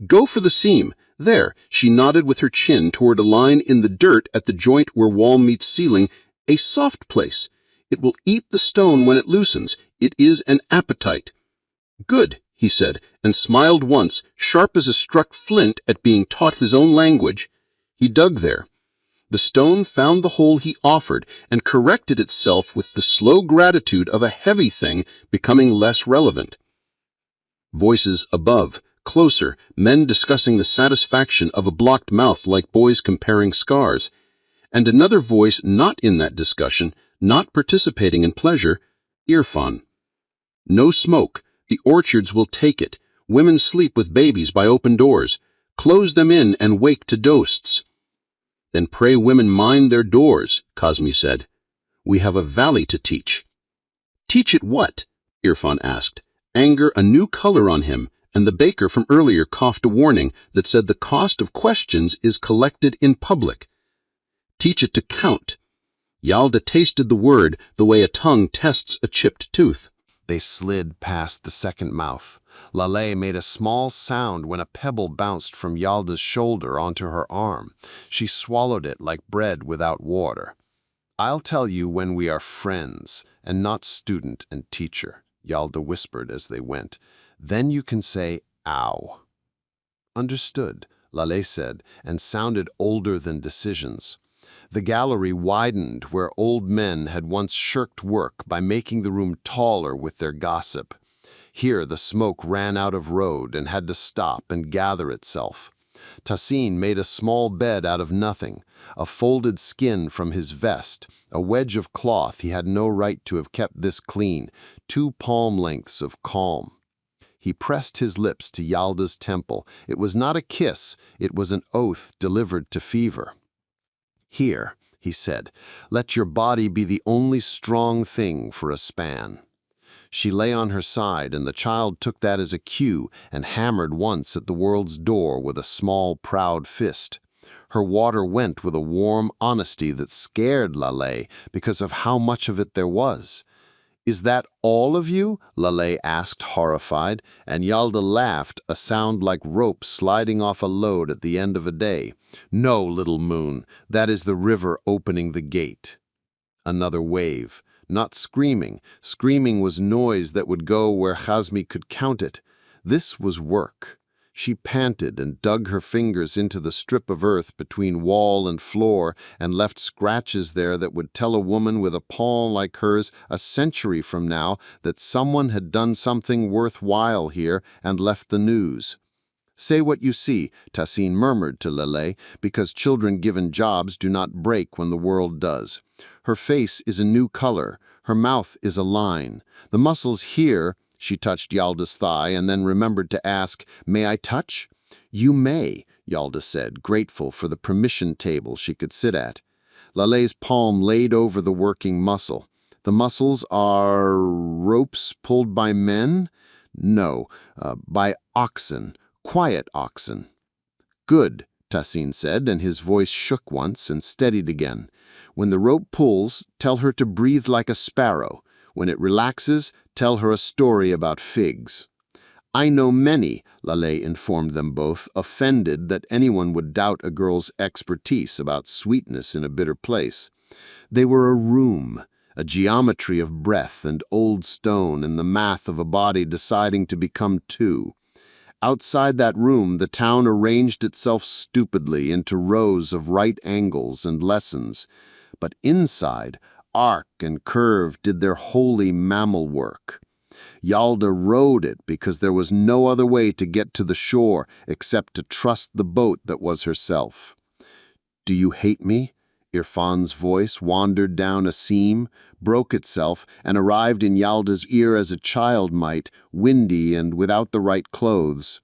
C: "Go for the seam. There," she nodded with her chin toward a line in the dirt at the joint where wall meets ceiling, "a soft place. It will eat the stone when it loosens. It is an appetite." "Good," he said, and smiled once, sharp as a struck flint at being taught his own language. He dug there. The stone found the hole he offered and corrected itself with the slow gratitude of a heavy thing becoming less relevant. Voices above, closer, men discussing the satisfaction of a blocked mouth like boys comparing scars. And another voice not in that discussion, not participating in pleasure, Irfan. "No smoke. The orchards will take it. Women sleep with babies by open doors. Close them in and wake to dosts." "Then pray women mind their doors," Kazmi said. "We have a valley to teach." "Teach it what?" Irfan asked, anger a new color on him, and the baker from earlier coughed a warning that said the cost of questions is collected in public. "Teach it to count." Yalda tasted the word the way a tongue tests a chipped tooth.
A: They slid past the second mouth. Lale made a small sound when a pebble bounced from Yalda's shoulder onto her arm. She swallowed it like bread without water. "I'll tell you when we are friends, and not student and teacher," Yalda whispered as they went. "Then you can say, 'ow.'" "Understood," Lale said, and sounded older than decisions. The gallery widened where old men had once shirked work by making the room taller with their gossip. Here the smoke ran out of road and had to stop and gather itself. Tahsin made a small bed out of nothing, a folded skin from his vest, a wedge of cloth he had no right to have kept this clean, 2 palm lengths of calm. He pressed his lips to Yalda's temple. It was not a kiss, it was an oath delivered to fever. "Here," he said, "let your body be the only strong thing for a span." She lay on her side, and the child took that as a cue and hammered once at the world's door with a small, proud fist. Her water went with a warm honesty that scared Lale because of how much of it there was.
D: "Is that all of you?" Laleh asked, horrified, and Yalda laughed, a sound like rope sliding off a load at the end of a day. "No, little moon, that is the river opening the gate." Another wave. Not screaming. Screaming was noise that would go where Khazmi could count it. This was work. She panted and dug her fingers into the strip of earth between wall and floor and left scratches there that would tell a woman with a palm like hers a century from now that someone had done something worthwhile here and left the news. "Say what you see," Tahsin murmured to Laleh, because children given jobs do not break when the world does. "Her face is a new color. Her mouth is a line. The muscles here—" She touched Yalda's thigh and then remembered to ask, "May I touch?" "You may," Yalda said, grateful for the permission table she could sit at. Laleh's palm laid over the working muscle. "The muscles are ropes pulled by men?" "No, by oxen. Quiet oxen." "Good," Tahsin said, and his voice shook once and steadied again. "When the rope pulls, tell her to breathe like a sparrow. When it relaxes, tell her a story about figs." "I know many," Laleh informed them both, offended that anyone would doubt a girl's expertise about sweetness in a bitter place. They were a room, a geometry of breath and old stone and the math of a body deciding to become two. Outside that room, the town arranged itself stupidly into rows of right angles and lessons. But inside, arc and curve did their holy mammal work. Yalda rowed it because there was no other way to get to the shore except to trust the boat that was herself. "Do you hate me?" Irfan's voice wandered down a seam, broke itself, and arrived in Yalda's ear as a child might, windy and without the right clothes.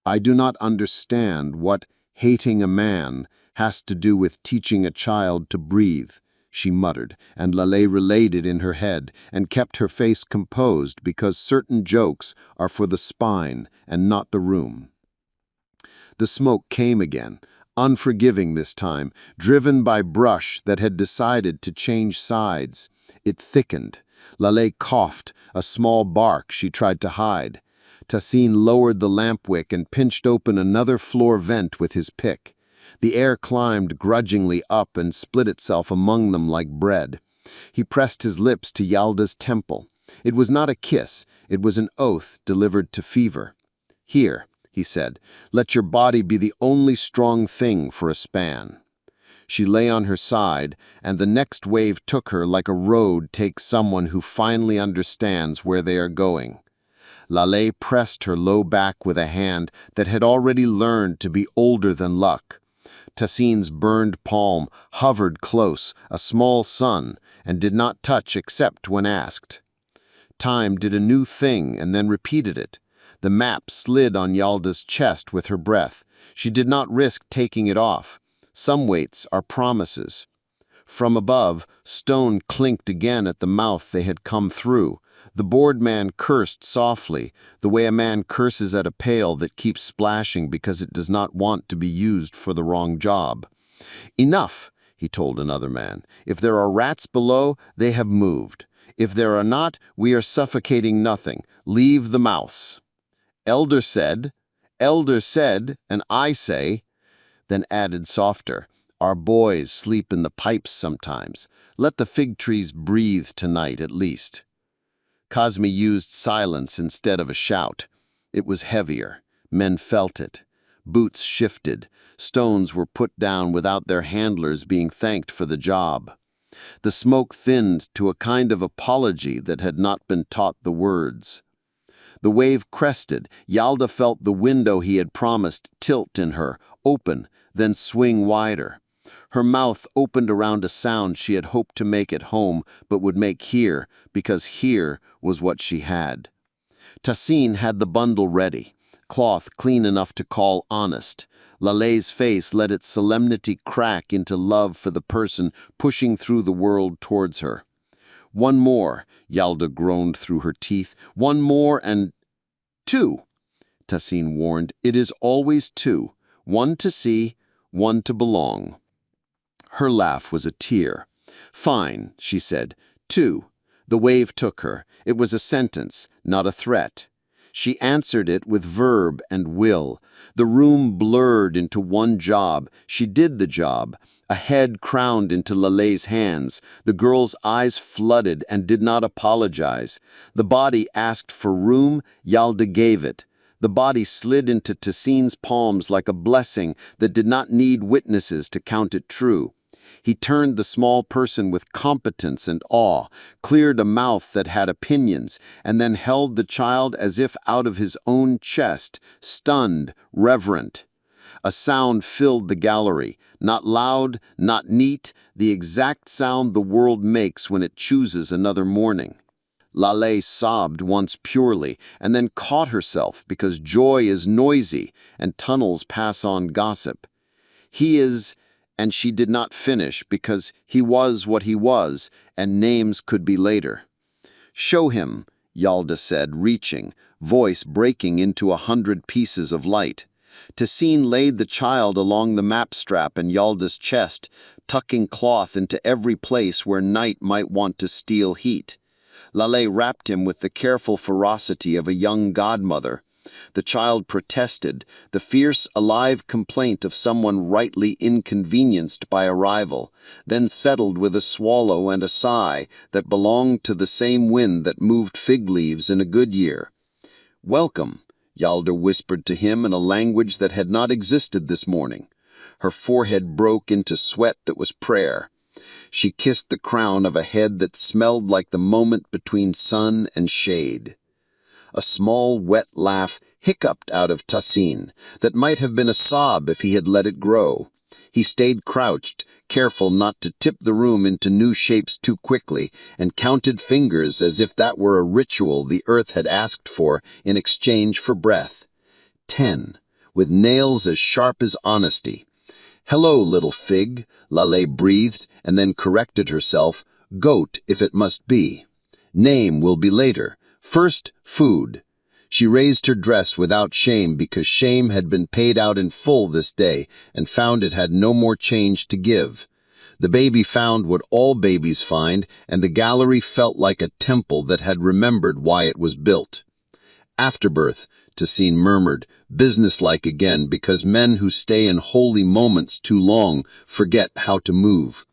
D: "I do not understand what hating a man has to do with teaching a child to breathe," she muttered, and Laleh relayed it in her head and kept her face composed because certain jokes are for the spine and not the room. The smoke came again, unforgiving this time, driven by brush that had decided to change sides. It thickened. Laleh coughed, a small bark she tried to hide. Tahsin lowered the lamp wick and pinched open another floor vent with his pick. The air climbed grudgingly up and split itself among them like bread. He pressed his lips to Yalda's temple. It was not a kiss, it was an oath delivered to fever. "Here," he said, "let your body be the only strong thing for a span." She lay on her side, and the next wave took her like a road takes someone who finally understands where they are going. Laleh pressed her low back with a hand that had already learned to be older than luck. Tahsin's burned palm hovered close, a small sun, and did not touch except when asked. Time did a new thing and then repeated it. The map slid on Yalda's chest with her breath. She did not risk taking it off. Some weights are promises. From above, stone clinked again at the mouth they had come through. The bored man cursed softly, the way a man curses at a pail that keeps splashing because it does not want to be used for the wrong job. "Enough," he told another man. "If there are rats below, they have moved. If there are not, we are suffocating nothing. Leave the mouths." Elder said, and I say, then added softer, "Our boys sleep in the pipes sometimes. Let the fig trees breathe tonight at least." Khazmi used silence instead of a shout. It was heavier. Men felt it. Boots shifted. Stones were put down without their handlers being thanked for the job. The smoke thinned to a kind of apology that had not been taught the words. The wave crested. Yalda felt the window he had promised tilt in her, open, then swing wider. Her mouth opened around a sound she had hoped to make at home, but would make here, because here was what she had. Tahsin had the bundle ready, cloth clean enough to call honest. Laleh's face let its solemnity crack into love for the person pushing through the world towards her. "One more," Yalda groaned through her teeth. "One more and—" "Two," Tahsin warned. "It is always two. One to see, one to belong." Her laugh was a tear. "Fine," she said. "Two.
G: The wave took her. It was a sentence, not a threat. She answered it with verb and will. The room blurred into one job. She did the job. A head crowned into Laleigh's hands. The girl's eyes flooded and did not apologize. The body asked for room. Yalda gave it. The body slid into Tassine's palms like a blessing that did not need witnesses to count it true. He turned the small person with competence and awe, cleared a mouth that had opinions, and then held the child as if out of his own chest, stunned, reverent. A sound filled the gallery, not loud, not neat, the exact sound the world makes when it chooses another morning. Laleh sobbed once purely, and then caught herself because joy is noisy and tunnels pass on gossip. He is... And she did not finish because he was what he was, and names could be later. "Show him," Yalda said, reaching, voice breaking into 100 pieces of light. Tassine laid the child along the map strap in Yalda's chest, tucking cloth into every place where night might want to steal heat. Laleh wrapped him with the careful ferocity of a young godmother. The child protested, the fierce, alive complaint of someone rightly inconvenienced by arrival, then settled with a swallow and a sigh that belonged to the same wind that moved fig leaves in a good year. "Welcome," Yalda whispered to him in a language that had not existed this morning. Her forehead broke into sweat that was prayer. She kissed the crown of a head that smelled like the moment between sun and shade. A small, wet laugh hiccuped out of Tassine that might have been a sob if he had let it grow. He stayed crouched, careful not to tip the room into new shapes too quickly, and counted fingers as if that were a ritual the earth had asked for in exchange for breath. 10, with nails as sharp as honesty. "Hello, little fig," Laleh breathed, and then corrected herself. "Goat, if it must be. Name will be later. First, food." She raised her dress without shame because shame had been paid out in full this day and found it had no more change to give. The baby found what all babies find, and the gallery felt like a temple that had remembered why it was built. "Afterbirth," Tassine murmured, businesslike again because men who stay in holy moments too long forget how to move.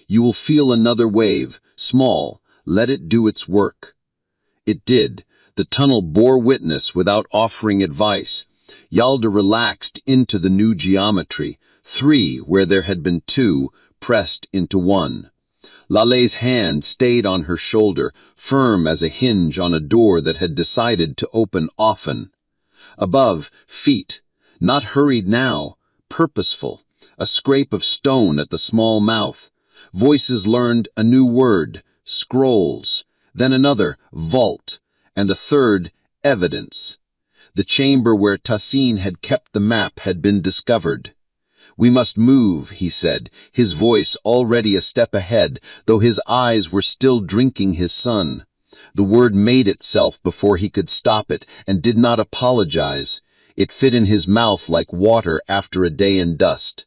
G: "You will feel another wave, small. Let it do its work." It did. The tunnel bore witness without offering advice. Yalda relaxed into the new geometry, 3 where there had been 2, pressed into 1. Laleh's hand stayed on her shoulder, firm as a hinge on a door that had decided to open often. Above, feet, not hurried now, purposeful, a scrape of stone at the small mouth. Voices learned a new word, scrolls, then another, vault, and a third, evidence. The chamber where Tassine had kept the map had been discovered. "We must move," he said, his voice already a step ahead, though his eyes were still drinking his sun. The word made itself before he could stop it, and did not apologize. It fit in his mouth like water after a day in dust.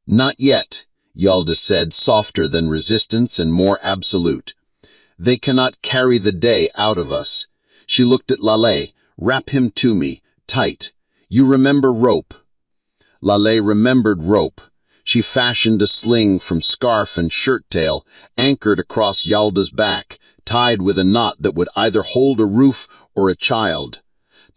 G: "Not yet," Yalda said, softer than resistance and more absolute. "They cannot carry the day out of us." She looked at Laleh. "Wrap him to me, tight. You remember rope." Laleh remembered rope. She fashioned a sling from scarf and shirt tail, anchored across Yalda's back, tied with a knot that would either hold a roof or a child.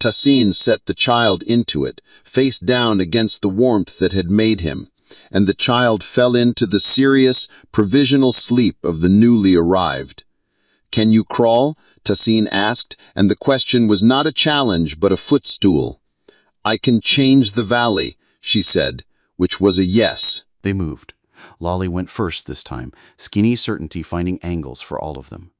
G: Tassine set the child into it, face down against the warmth that had made him, and the child fell into the serious, provisional sleep of the newly arrived. "Can you crawl?" Tassine asked, and the question was not a challenge but a footstool. "I can change the valley," she said, which was a yes.
H: They moved. Lolly went first this time, skinny certainty finding angles for all of them.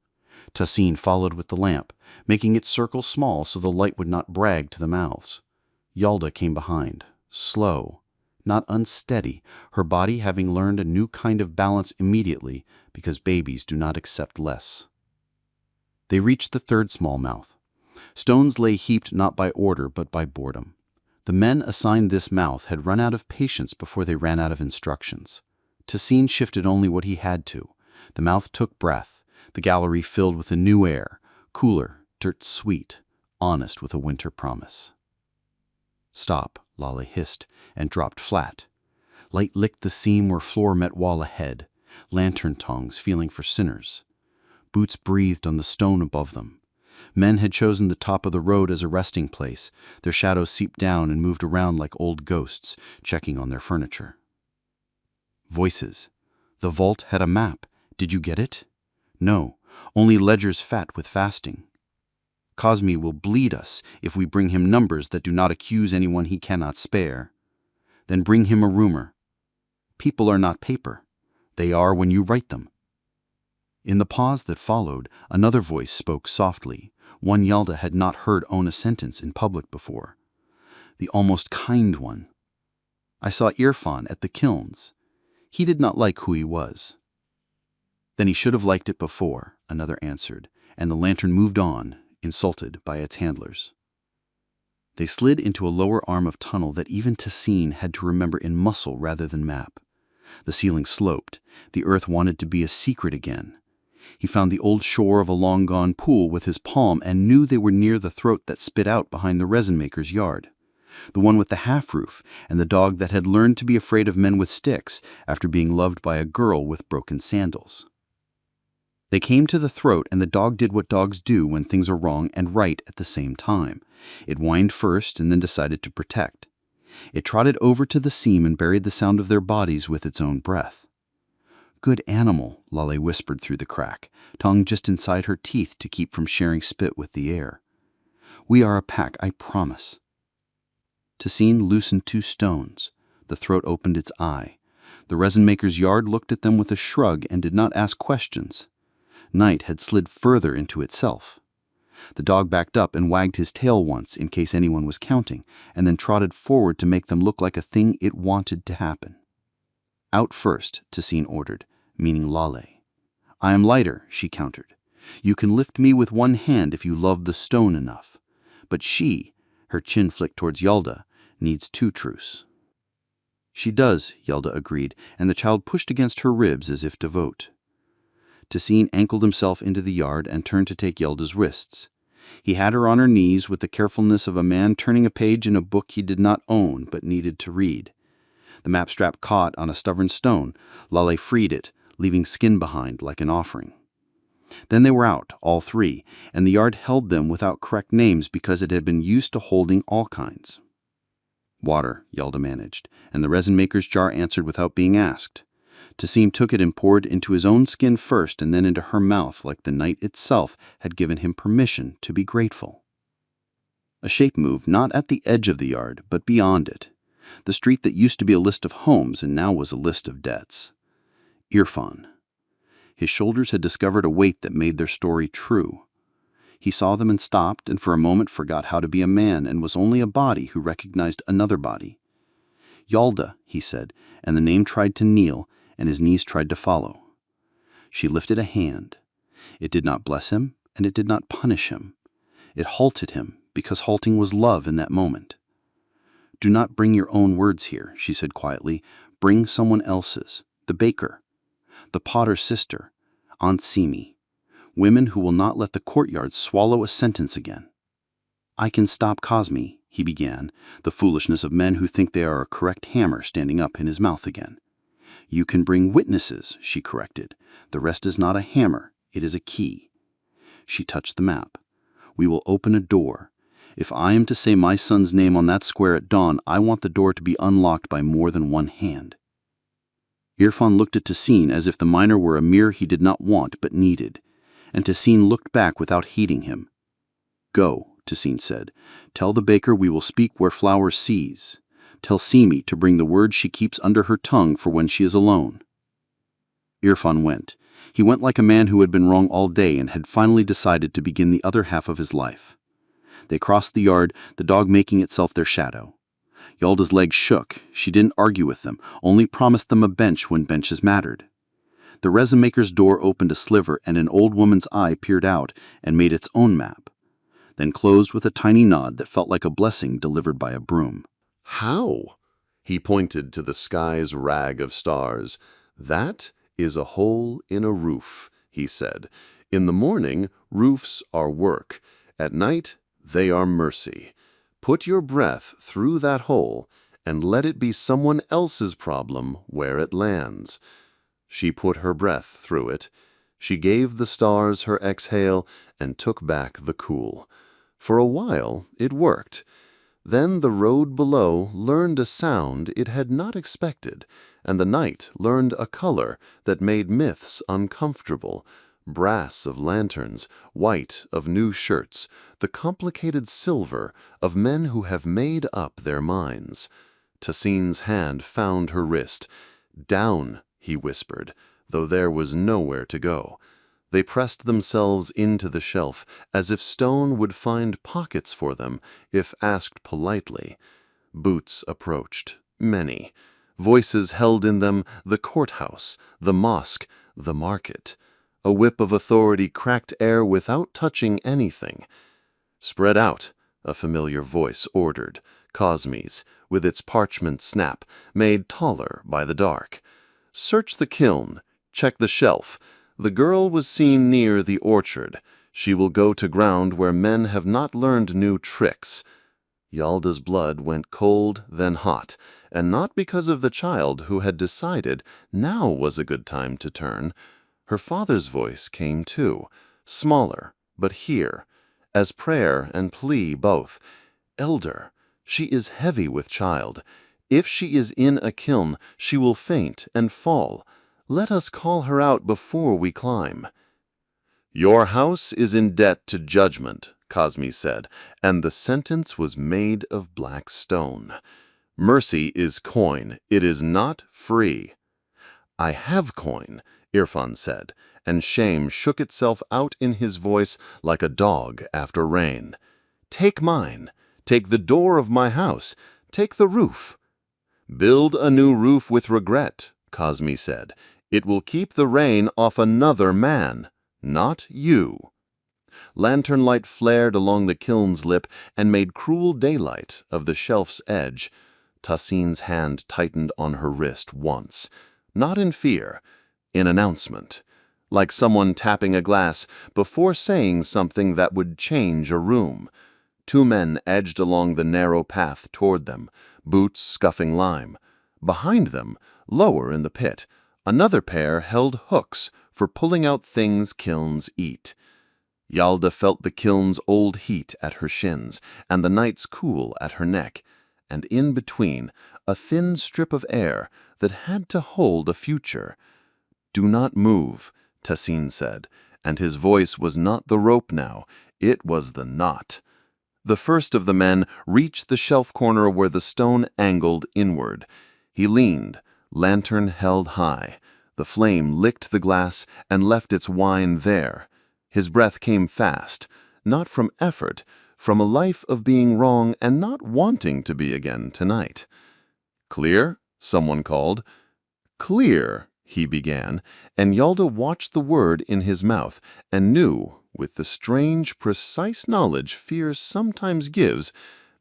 H: Tassine followed with the lamp, making its circle small so the light would not brag to the mouths. Yalda came behind, slow, not unsteady, her body having learned a new kind of balance immediately because babies do not accept less. They reached the third small mouth. Stones lay heaped not by order but by boredom. The men assigned this mouth had run out of patience before they ran out of instructions. Tassine shifted only what he had to. The mouth took breath. the gallery filled with a new air, cooler, dirt sweet, honest with a winter promise. "Stop," Lale hissed, and dropped flat. Light licked the seam where floor met wall ahead, lantern tongs feeling for sinners. Boots breathed on the stone above them. Men had chosen the top of the road as a resting place. Their shadows seeped down and moved around like old ghosts, checking on their furniture. Voices. The vault had a map. Did you get it? No, only ledgers fat with fasting. Cosme will bleed us if we bring him numbers that do not accuse anyone he cannot spare. Then bring him a rumor. People are not paper. They are when you write them. In the pause that followed, another voice spoke softly, one Yalda had not heard own a sentence in public before. The almost kind one. "I saw Irfan at the kilns. He did not like who he was." "Then he should have liked it before," another answered, and the lantern moved on, insulted by its handlers. They slid into a lower arm of tunnel that even Tassine had to remember in muscle rather than map. The ceiling sloped. The earth wanted to be a secret again. He found the old shore of a long-gone pool with his palm and knew they were near the throat that spit out behind the resin maker's yard. The one with the half-roof and the dog that had learned to be afraid of men with sticks after being loved by a girl with broken sandals. They came to the throat, and the dog did what dogs do when things are wrong and right at the same time. It whined first and then decided to protect. It trotted over to the seam and buried the sound of their bodies with its own breath. "Good animal," Lale whispered through the crack, tongue just inside her teeth to keep from sharing spit with the air. "We are a pack, I promise." Tassine loosened 2 stones. The throat opened its eye. The resin maker's yard looked at them with a shrug and did not ask questions. Night had slid further into itself. The dog backed up and wagged his tail once in case anyone was counting, and then trotted forward to make them look like a thing it wanted to happen. "Out first," Tassine ordered, meaning Lale. "I am lighter," she countered. "You can lift me with one hand if you love the stone enough. But she," her chin flicked towards Yalda, "needs 2 truce." "She does," Yalda agreed, and the child pushed against her ribs as if to vote. Tassine ankled himself into the yard and turned to take Yalda's wrists. He had her on her knees with the carefulness of a man turning a page in a book he did not own but needed to read. The map strap caught on a stubborn stone. Lale freed it, leaving skin behind like an offering. Then they were out, all 3, and the yard held them without correct names because it had been used to holding all kinds. "Water," Yalda managed, and the resin maker's jar answered without being asked. Tassine took it and poured into his own skin first and then into her mouth like the night itself had given him permission to be grateful. A shape moved not at the edge of the yard, but beyond it. The street that used to be a list of homes and now was a list of debts. Irfan. His shoulders had discovered a weight that made their story true. He saw them and stopped and for a moment forgot how to be a man and was only a body who recognized another body. "Yalda," he said, and the name tried to kneel, and his knees tried to follow. She lifted a hand. It did not bless him, and it did not punish him. It halted him, because halting was love in that moment. "Do not bring your own words here," she said quietly. "Bring someone else's, the baker, the potter's sister, Aunt Simi, women who will not let the courtyard swallow a sentence again." "I can stop Cosme," he began, the foolishness of men who think they are a correct hammer standing up in his mouth again. "You can bring witnesses," she corrected. "The rest is not a hammer, it is a key." She touched the map. "We will open a door. If I am to say my son's name on that square at dawn, I want the door to be unlocked by more than one hand." Irfan looked at Tassine as if the miner were a mirror he did not want but needed, and Tassine looked back without heeding him. "Go," Tassine said. "Tell the baker we will speak where flower sees. Tell Simi to bring the words she keeps under her tongue for when she is alone." Irfan went. He went like a man who had been wrong all day and had finally decided to begin the other half of his life. They crossed the yard, the dog making itself their shadow. Yalda's legs shook. She didn't argue with them, only promised them a bench when benches mattered. The resin maker's door opened a sliver and an old woman's eye peered out and made its own map, then closed with a tiny nod that felt like a blessing delivered by a broom.
E: "How?" He pointed to the sky's rag of stars. "That is a hole in a roof," he said.
A: In the morning, roofs are work. At night, they are mercy. Put your breath through that hole and let it be someone else's problem where it lands. She put her breath through it. She gave the stars her exhale and took back the cool. For a while, it worked. Then the road below learned a sound it had not expected, and the night learned a color that made myths uncomfortable. Brass of lanterns, white of new shirts, the complicated silver of men who have made up their minds. Tassine's hand found her wrist. "Down," he whispered, though there was nowhere to go. They pressed themselves into the shelf, as if stone would find pockets for them if asked politely. Boots approached, many. Voices held in them the courthouse, the mosque, the market. A whip of authority cracked air without touching anything. "Spread out," a familiar voice ordered, Cosme's, with its parchment snap, made taller by the dark. "Search the kiln. Check the shelf. The girl was seen near the orchard. She will go to ground where men have not learned new tricks." Yalda's blood went cold, then hot, and not because of the child who had decided now was a good time to turn. Her father's voice came too, smaller, but here, as prayer and plea both. "Elder, she is heavy with child. If she is in a kiln, she will faint and fall. Let us call her out before we climb." "Your house is in debt to judgment," Cosme said, and the sentence was made of black stone. "Mercy is coin. It is not free." "I have coin," Irfan said, and shame shook itself out in his voice like a dog after rain. "Take mine. Take the door of my house. Take the roof." "Build a new roof with regret," Cosme said. "It will keep the rain off another man, not you." Lantern light flared along the kiln's lip and made cruel daylight of the shelf's edge. Tassine's hand tightened on her wrist once, not in fear, in announcement, like someone tapping a glass before saying something that would change a room. Two men edged along the narrow path toward them, boots scuffing lime. Behind them, lower in the pit, another pair held hooks for pulling out things kilns eat. Yalda felt the kiln's old heat at her shins and the night's cool at her neck, and in between, a thin strip of air that had to hold a future. "Do not move," Tassine said, and his voice was not the rope now, it was the knot. The first of the men reached the shelf corner where the stone angled inward. He leaned, lantern held high. The flame licked the glass and left its wine there. His breath came fast, not from effort, from a life of being wrong and not wanting to be again tonight. "Clear?" someone called. "Clear," he began, and Yalda watched the word in his mouth and knew, with the strange, precise knowledge fear sometimes gives,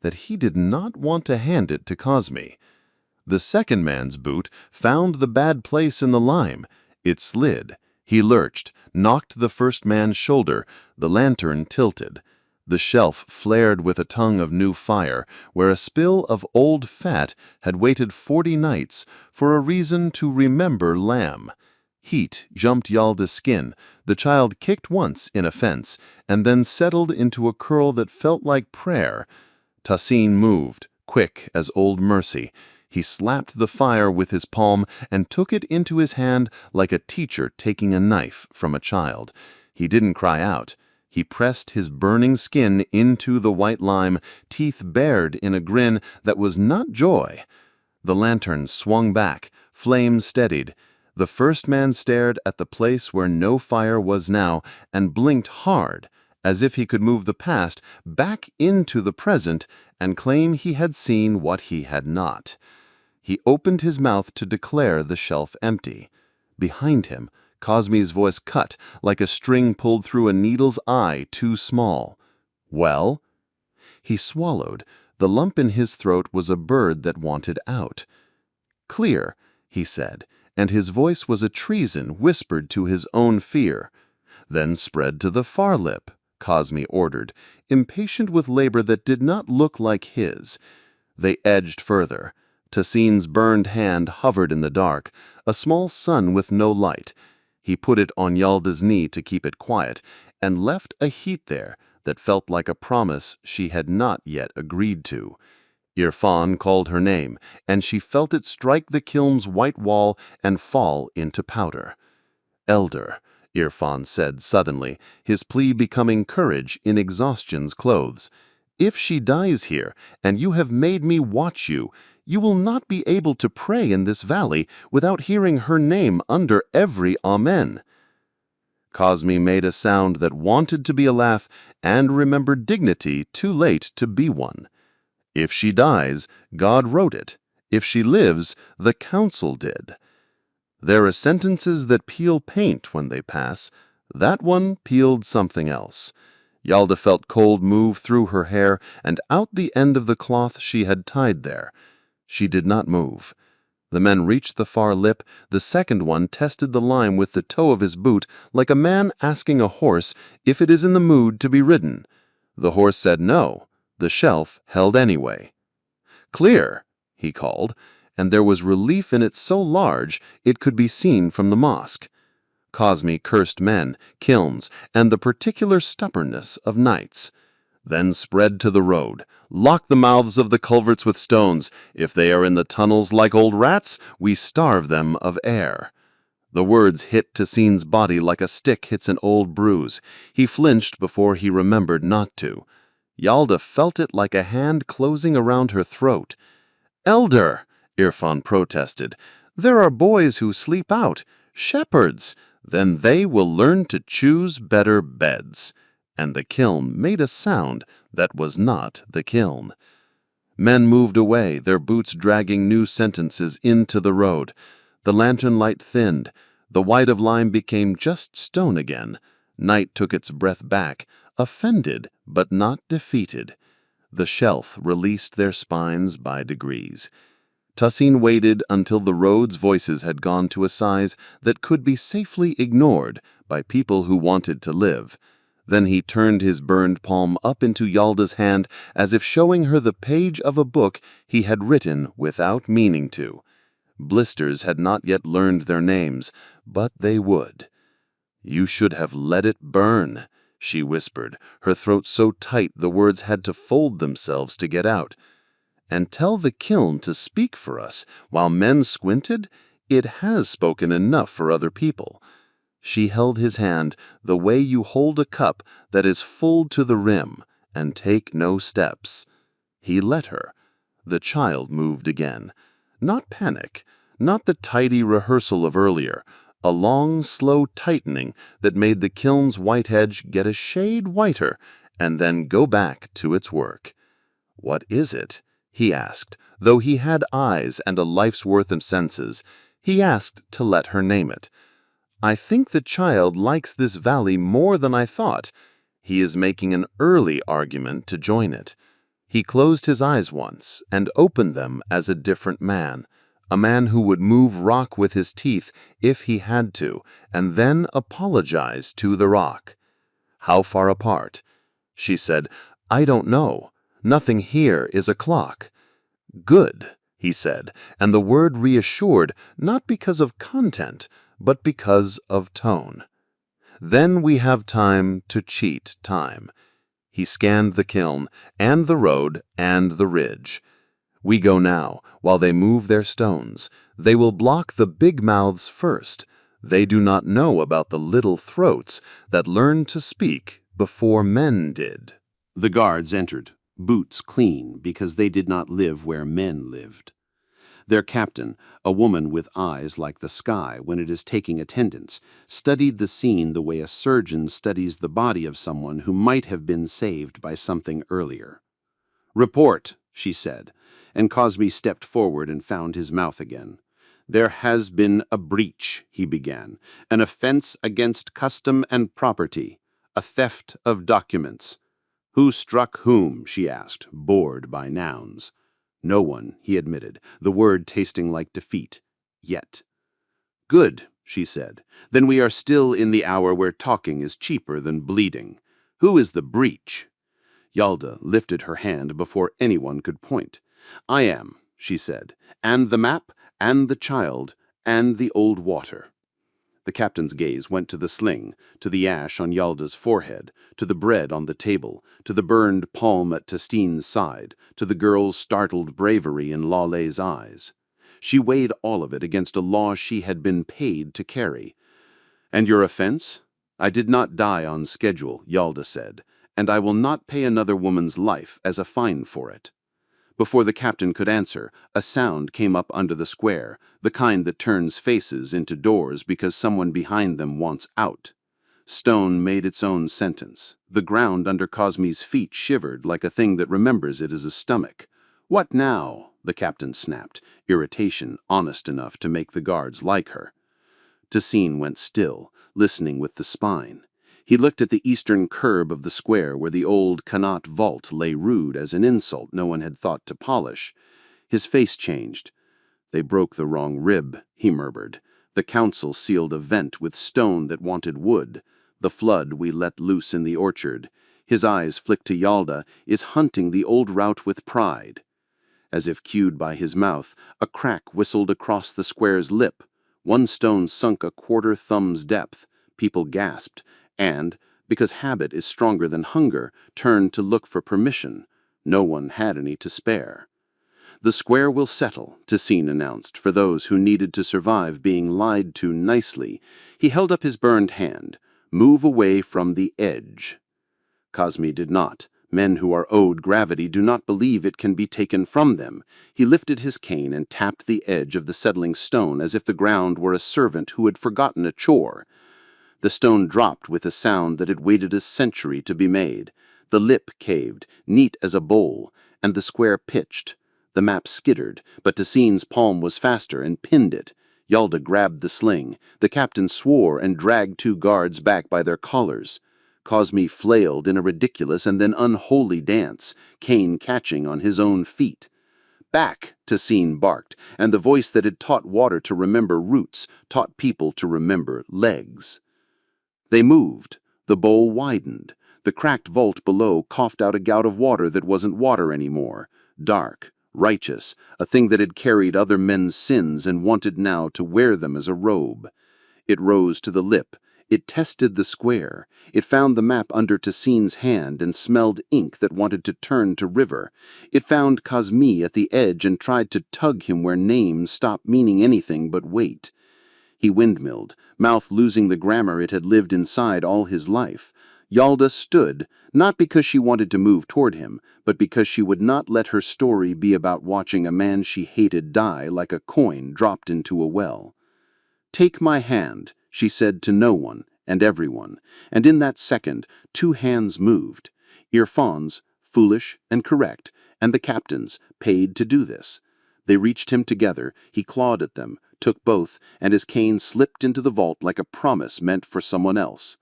A: that he did not want to hand it to Cosme. The second man's boot found the bad place in the lime. It slid. He lurched, knocked the first man's shoulder. The lantern tilted. The shelf flared with a tongue of new fire, where a spill of old fat had waited 40 nights for a reason to remember lamb. Heat jumped Yalda's skin. The child kicked once in offense, and then settled into a curl that felt like prayer. Tassine moved, quick as old mercy. He slapped the fire with his palm and took it into his hand like a teacher taking a knife from a child. He didn't cry out. He pressed his burning skin into the white lime, teeth bared in a grin that was not joy. The lantern swung back, flame steadied. The first man stared at the place where no fire was now and blinked hard, as if he could move the past back into the present and claim he had seen what he had not. He opened his mouth to declare the shelf empty. Behind him, Cosme's voice cut like a string pulled through a needle's eye too small. "Well?" He swallowed. The lump in his throat was a bird that wanted out. "Clear," he said, and his voice was a treason whispered to his own fear.
C: Then spread to the far lip, Cosme ordered, impatient with labor that did not look like his. They edged further. Tassine's burned hand hovered in the dark, a small sun with no light. He put it on Yalda's knee to keep it quiet, and left a heat there that felt like a promise she had not yet agreed to. Irfan called her name, and she felt it strike the kiln's white wall and fall into powder. "Elder," Irfan said suddenly, his plea becoming courage in exhaustion's clothes. "If she dies here, and you have made me watch you, you will not be able to pray in this valley without hearing her name under every amen." Cosme made a sound that wanted to be a laugh and remembered dignity too late to be one. If she dies, God wrote it. If she lives, the council did. There are sentences that peel paint when they pass. That one peeled something else. Yalda felt cold move through her hair and out the end of the cloth she had tied there. She did not move. The men reached the far lip. The second one tested the lime with the toe of his boot like a man asking a horse if it is in the mood to be ridden. The horse said no. The shelf held anyway. "Clear," he called, and there was relief in it so large it could be seen from the mosque. Cosme cursed men, kilns, and the particular stubbornness of knights. Then spread to the road. "Lock the mouths of the culverts with stones. If they are in the tunnels like old rats, we starve them of air." The words hit Tassine's body like a stick hits an old bruise. He flinched before he remembered not to. Yalda felt it like a hand closing around her throat. "Elder," Irfan protested, "there are boys who sleep out, shepherds. Then they will learn to choose better beds." And the kiln made a sound that was not the kiln. Men moved away, their boots dragging new sentences into the road. The lantern light thinned. The white of lime became just stone again. Night took its breath back, offended but not defeated. The shelf released their spines by degrees. Tassine waited until the road's voices had gone to a size that could be safely ignored by people who wanted to live. Then he turned his burned palm up into Yalda's hand as if showing her the page of a book he had written without meaning to. Blisters had not yet learned their names, but they would. "You should have let it burn," she whispered, her throat so tight the words had to fold themselves to get out. "And tell the kiln to speak for us while men squinted? It has spoken enough for other people." She held his hand the way you hold a cup that is full to the rim and take no steps. He let her. The child moved again. Not panic, not the tidy rehearsal of earlier, a long, slow tightening that made the kiln's white edge get a shade whiter and then go back to its work. "What is it?" he asked, though he had eyes and a life's worth of senses. He asked to let her name it. "I think the child likes this valley more than I thought." He is making an early argument to join it. He closed his eyes once and opened them as a different man, a man who would move rock with his teeth if he had to, and then apologize to the rock. "How far apart?" She said, "I don't know. Nothing here is a clock." "Good," he said, and the word reassured, not because of content, but because of tone. "Then we have time to cheat time." He scanned the kiln, and the road, and the ridge. "We go now, while they move their stones. They will block the big mouths first. They do not know about the little throats that learned to speak before men did."
A: The guards entered, boots clean because they did not live where men lived. Their captain, a woman with eyes like the sky when it is taking attendance, studied the scene the way a surgeon studies the body of someone who might have been saved by something earlier. "Report," she said, and Cosme stepped forward and found his mouth again. "There has been a breach," he began, "an offense against custom and property, a theft of documents." "Who struck whom?" she asked, bored by nouns. "No one," he admitted, the word tasting like defeat. "Yet." "Good," she said. "Then we are still in the hour where talking is cheaper than bleeding. Who is the breach?" Yalda lifted her hand before anyone could point. "I am," she said, "and the map, and the child, and the old water." The captain's gaze went to the sling, to the ash on Yalda's forehead, to the bread on the table, to the burned palm at Tastine's side, to the girl's startled bravery in Lale's eyes. She weighed all of it against a law she had been paid to carry. "And your offense? I did not die on schedule," Yalda said, "and I will not pay another woman's life as a fine for it." Before the captain could answer, a sound came up under the square, the kind that turns faces into doors because someone behind them wants out. Stone made its own sentence. The ground under Cosme's feet shivered like a thing that remembers it as a stomach. "What now?" the captain snapped, irritation honest enough to make the guards like her. Tacine went still, listening with the spine. He looked at the eastern curb of the square where the old Connaught vault lay rude as an insult no one had thought to polish. His face changed. "They broke the wrong rib," he murmured. "The council sealed a vent with stone that wanted wood. The flood we let loose in the orchard." His eyes flicked to Yalda, "is hunting the old route with pride." As if cued by his mouth, a crack whistled across the square's lip. One stone sunk a quarter thumb's depth. People gasped, and, because habit is stronger than hunger, turned to look for permission. No one had any to spare. "The square will settle," Tacine announced, for those who needed to survive being lied to nicely. He held up his burned hand. "Move away from the edge." Cosme did not. Men who are owed gravity do not believe it can be taken from them. He lifted his cane and tapped the edge of the settling stone as if the ground were a servant who had forgotten a chore. The stone dropped with a sound that had waited a century to be made. The lip caved, neat as a bowl, and the square pitched. The map skittered, but Tacine's palm was faster and pinned it. Yalda grabbed the sling. The captain swore and dragged two guards back by their collars. Cosme flailed in a ridiculous and then unholy dance, cane catching on his own feet. "Back," Tacine barked, and the voice that had taught water to remember roots taught people to remember legs. They moved. The bowl widened. The cracked vault below coughed out a gout of water that wasn't water anymore. Dark, righteous, a thing that had carried other men's sins and wanted now to wear them as a robe. It rose to the lip. It tested the square. It found the map under Tacine's hand and smelled ink that wanted to turn to river. It found Cosme at the edge and tried to tug him where names stopped meaning anything but wait. He windmilled, mouth losing the grammar it had lived inside all his life. Yalda stood, not because she wanted to move toward him, but because she would not let her story be about watching a man she hated die like a coin dropped into a well. "Take my hand," she said to no one and everyone, and in that second, two hands moved. Irfan's, foolish and correct, and the captain's, paid to do this. They reached him together, he clawed at them, took both, and his cane slipped into the vault like a promise meant for someone else.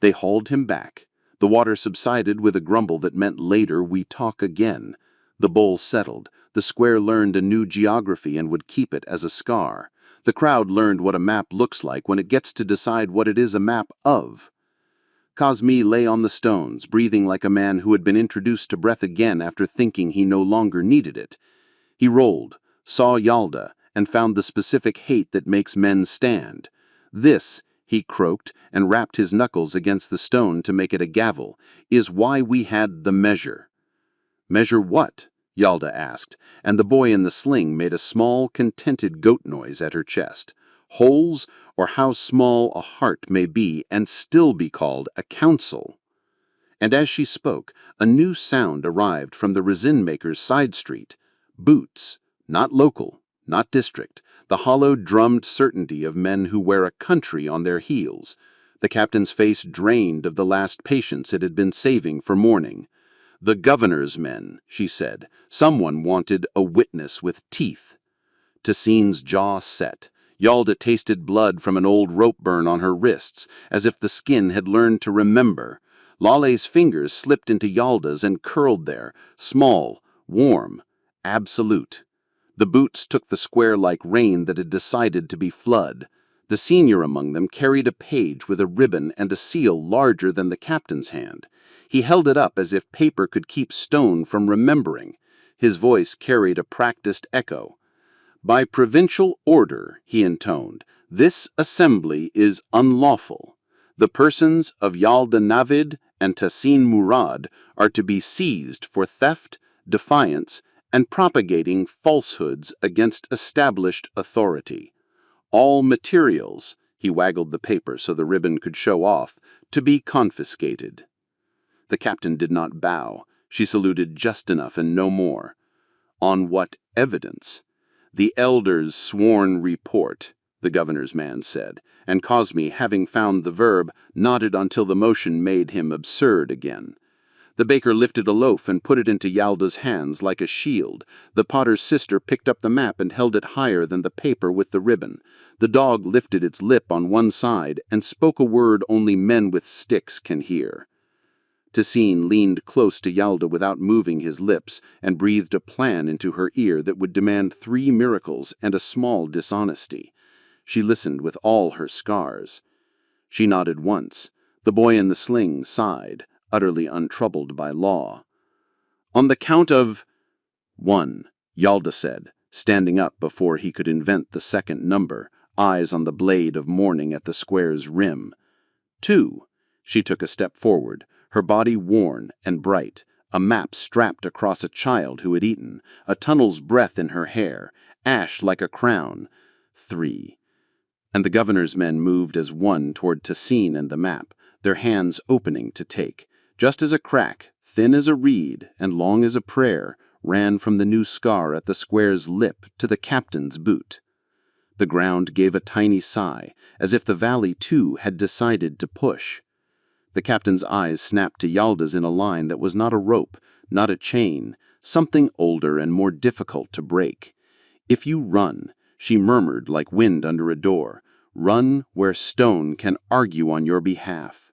A: They hauled him back. The water subsided with a grumble that meant later we talk again. The bowl settled. The square learned a new geography and would keep it as a scar. The crowd learned what a map looks like when it gets to decide what it is a map of. Cosme lay on the stones, breathing like a man who had been introduced to breath again after thinking he no longer needed it. He rolled, saw Yalda, and found the specific hate that makes men stand. "This," he croaked and rapped his knuckles against the stone to make it a gavel, "is why we had the measure." "Measure what?" Yalda asked, and the boy in the sling made a small, contented goat noise at her chest. "Holes, or how small a heart may be and still be called a council." And as she spoke, a new sound arrived from the resin maker's side street. Boots, not local, not district, the hollow drummed certainty of men who wear a country on their heels. The captain's face drained of the last patience it had been saving for morning. "The governor's men," she said. Someone wanted a witness with teeth. Tacine's jaw set. Yalda tasted blood from an old rope burn on her wrists, as if the skin had learned to remember. Lale's fingers slipped into Yalda's and curled there, small, warm, absolute. The boots took the square like rain that had decided to be flood.
G: The senior among them carried a page with a ribbon and a seal larger than the captain's hand. He held it up as if paper could keep stone from remembering. His voice carried a practiced echo. "By provincial order," he intoned, "this assembly is unlawful. The persons of Yalda Navid and Tassin Murad are to be seized for theft, defiance, and propagating falsehoods against established authority. All materials," he waggled the paper so the ribbon could show off, "to be confiscated." The captain did not bow. She saluted just enough and no more. "On what evidence?" "The elders' sworn report," the governor's man said, and Cosme, having found the verb, nodded until the motion made him absurd again. The baker lifted a loaf and put it into Yalda's hands like a shield. The potter's sister picked up the map and held it higher than the paper with the ribbon. The dog lifted its lip on one side and spoke a word only men with sticks can hear. Tassin leaned close to Yalda without moving his lips and breathed a plan into her ear that would demand 3 miracles and a small dishonesty. She listened with all her scars. She nodded once. The boy in the sling sighed, utterly untroubled by law. "On the count of 1, Yalda said, standing up before he could invent the second number, eyes on the blade of morning at the square's rim. 2, she took a step forward, her body worn and bright, a map strapped across a child who had eaten, a tunnel's breath in her hair, ash like a crown. 3. And the governor's men moved as one toward Tassin and the map, their hands opening to take, just as a crack, thin as a reed and long as a prayer, ran from the new scar at the square's lip to the captain's boot. The ground gave a tiny sigh, as if the valley too had decided to push. The captain's eyes snapped to Yalda's in a line that was not a rope, not a chain, something older and more difficult to break. "If you run," she murmured like wind under a door, "run where stone can argue on your behalf."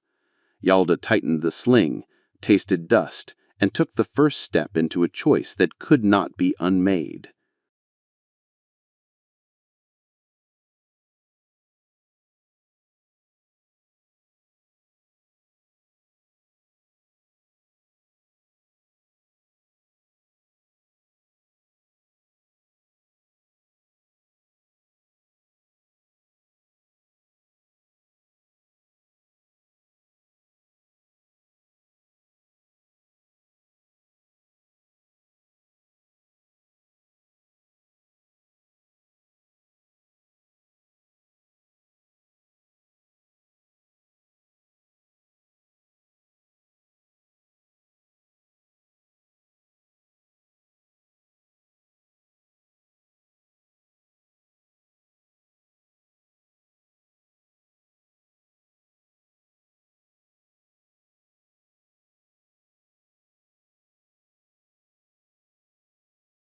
G: Yalda tightened the sling, tasted dust, and took the first step into a choice that could not be unmade.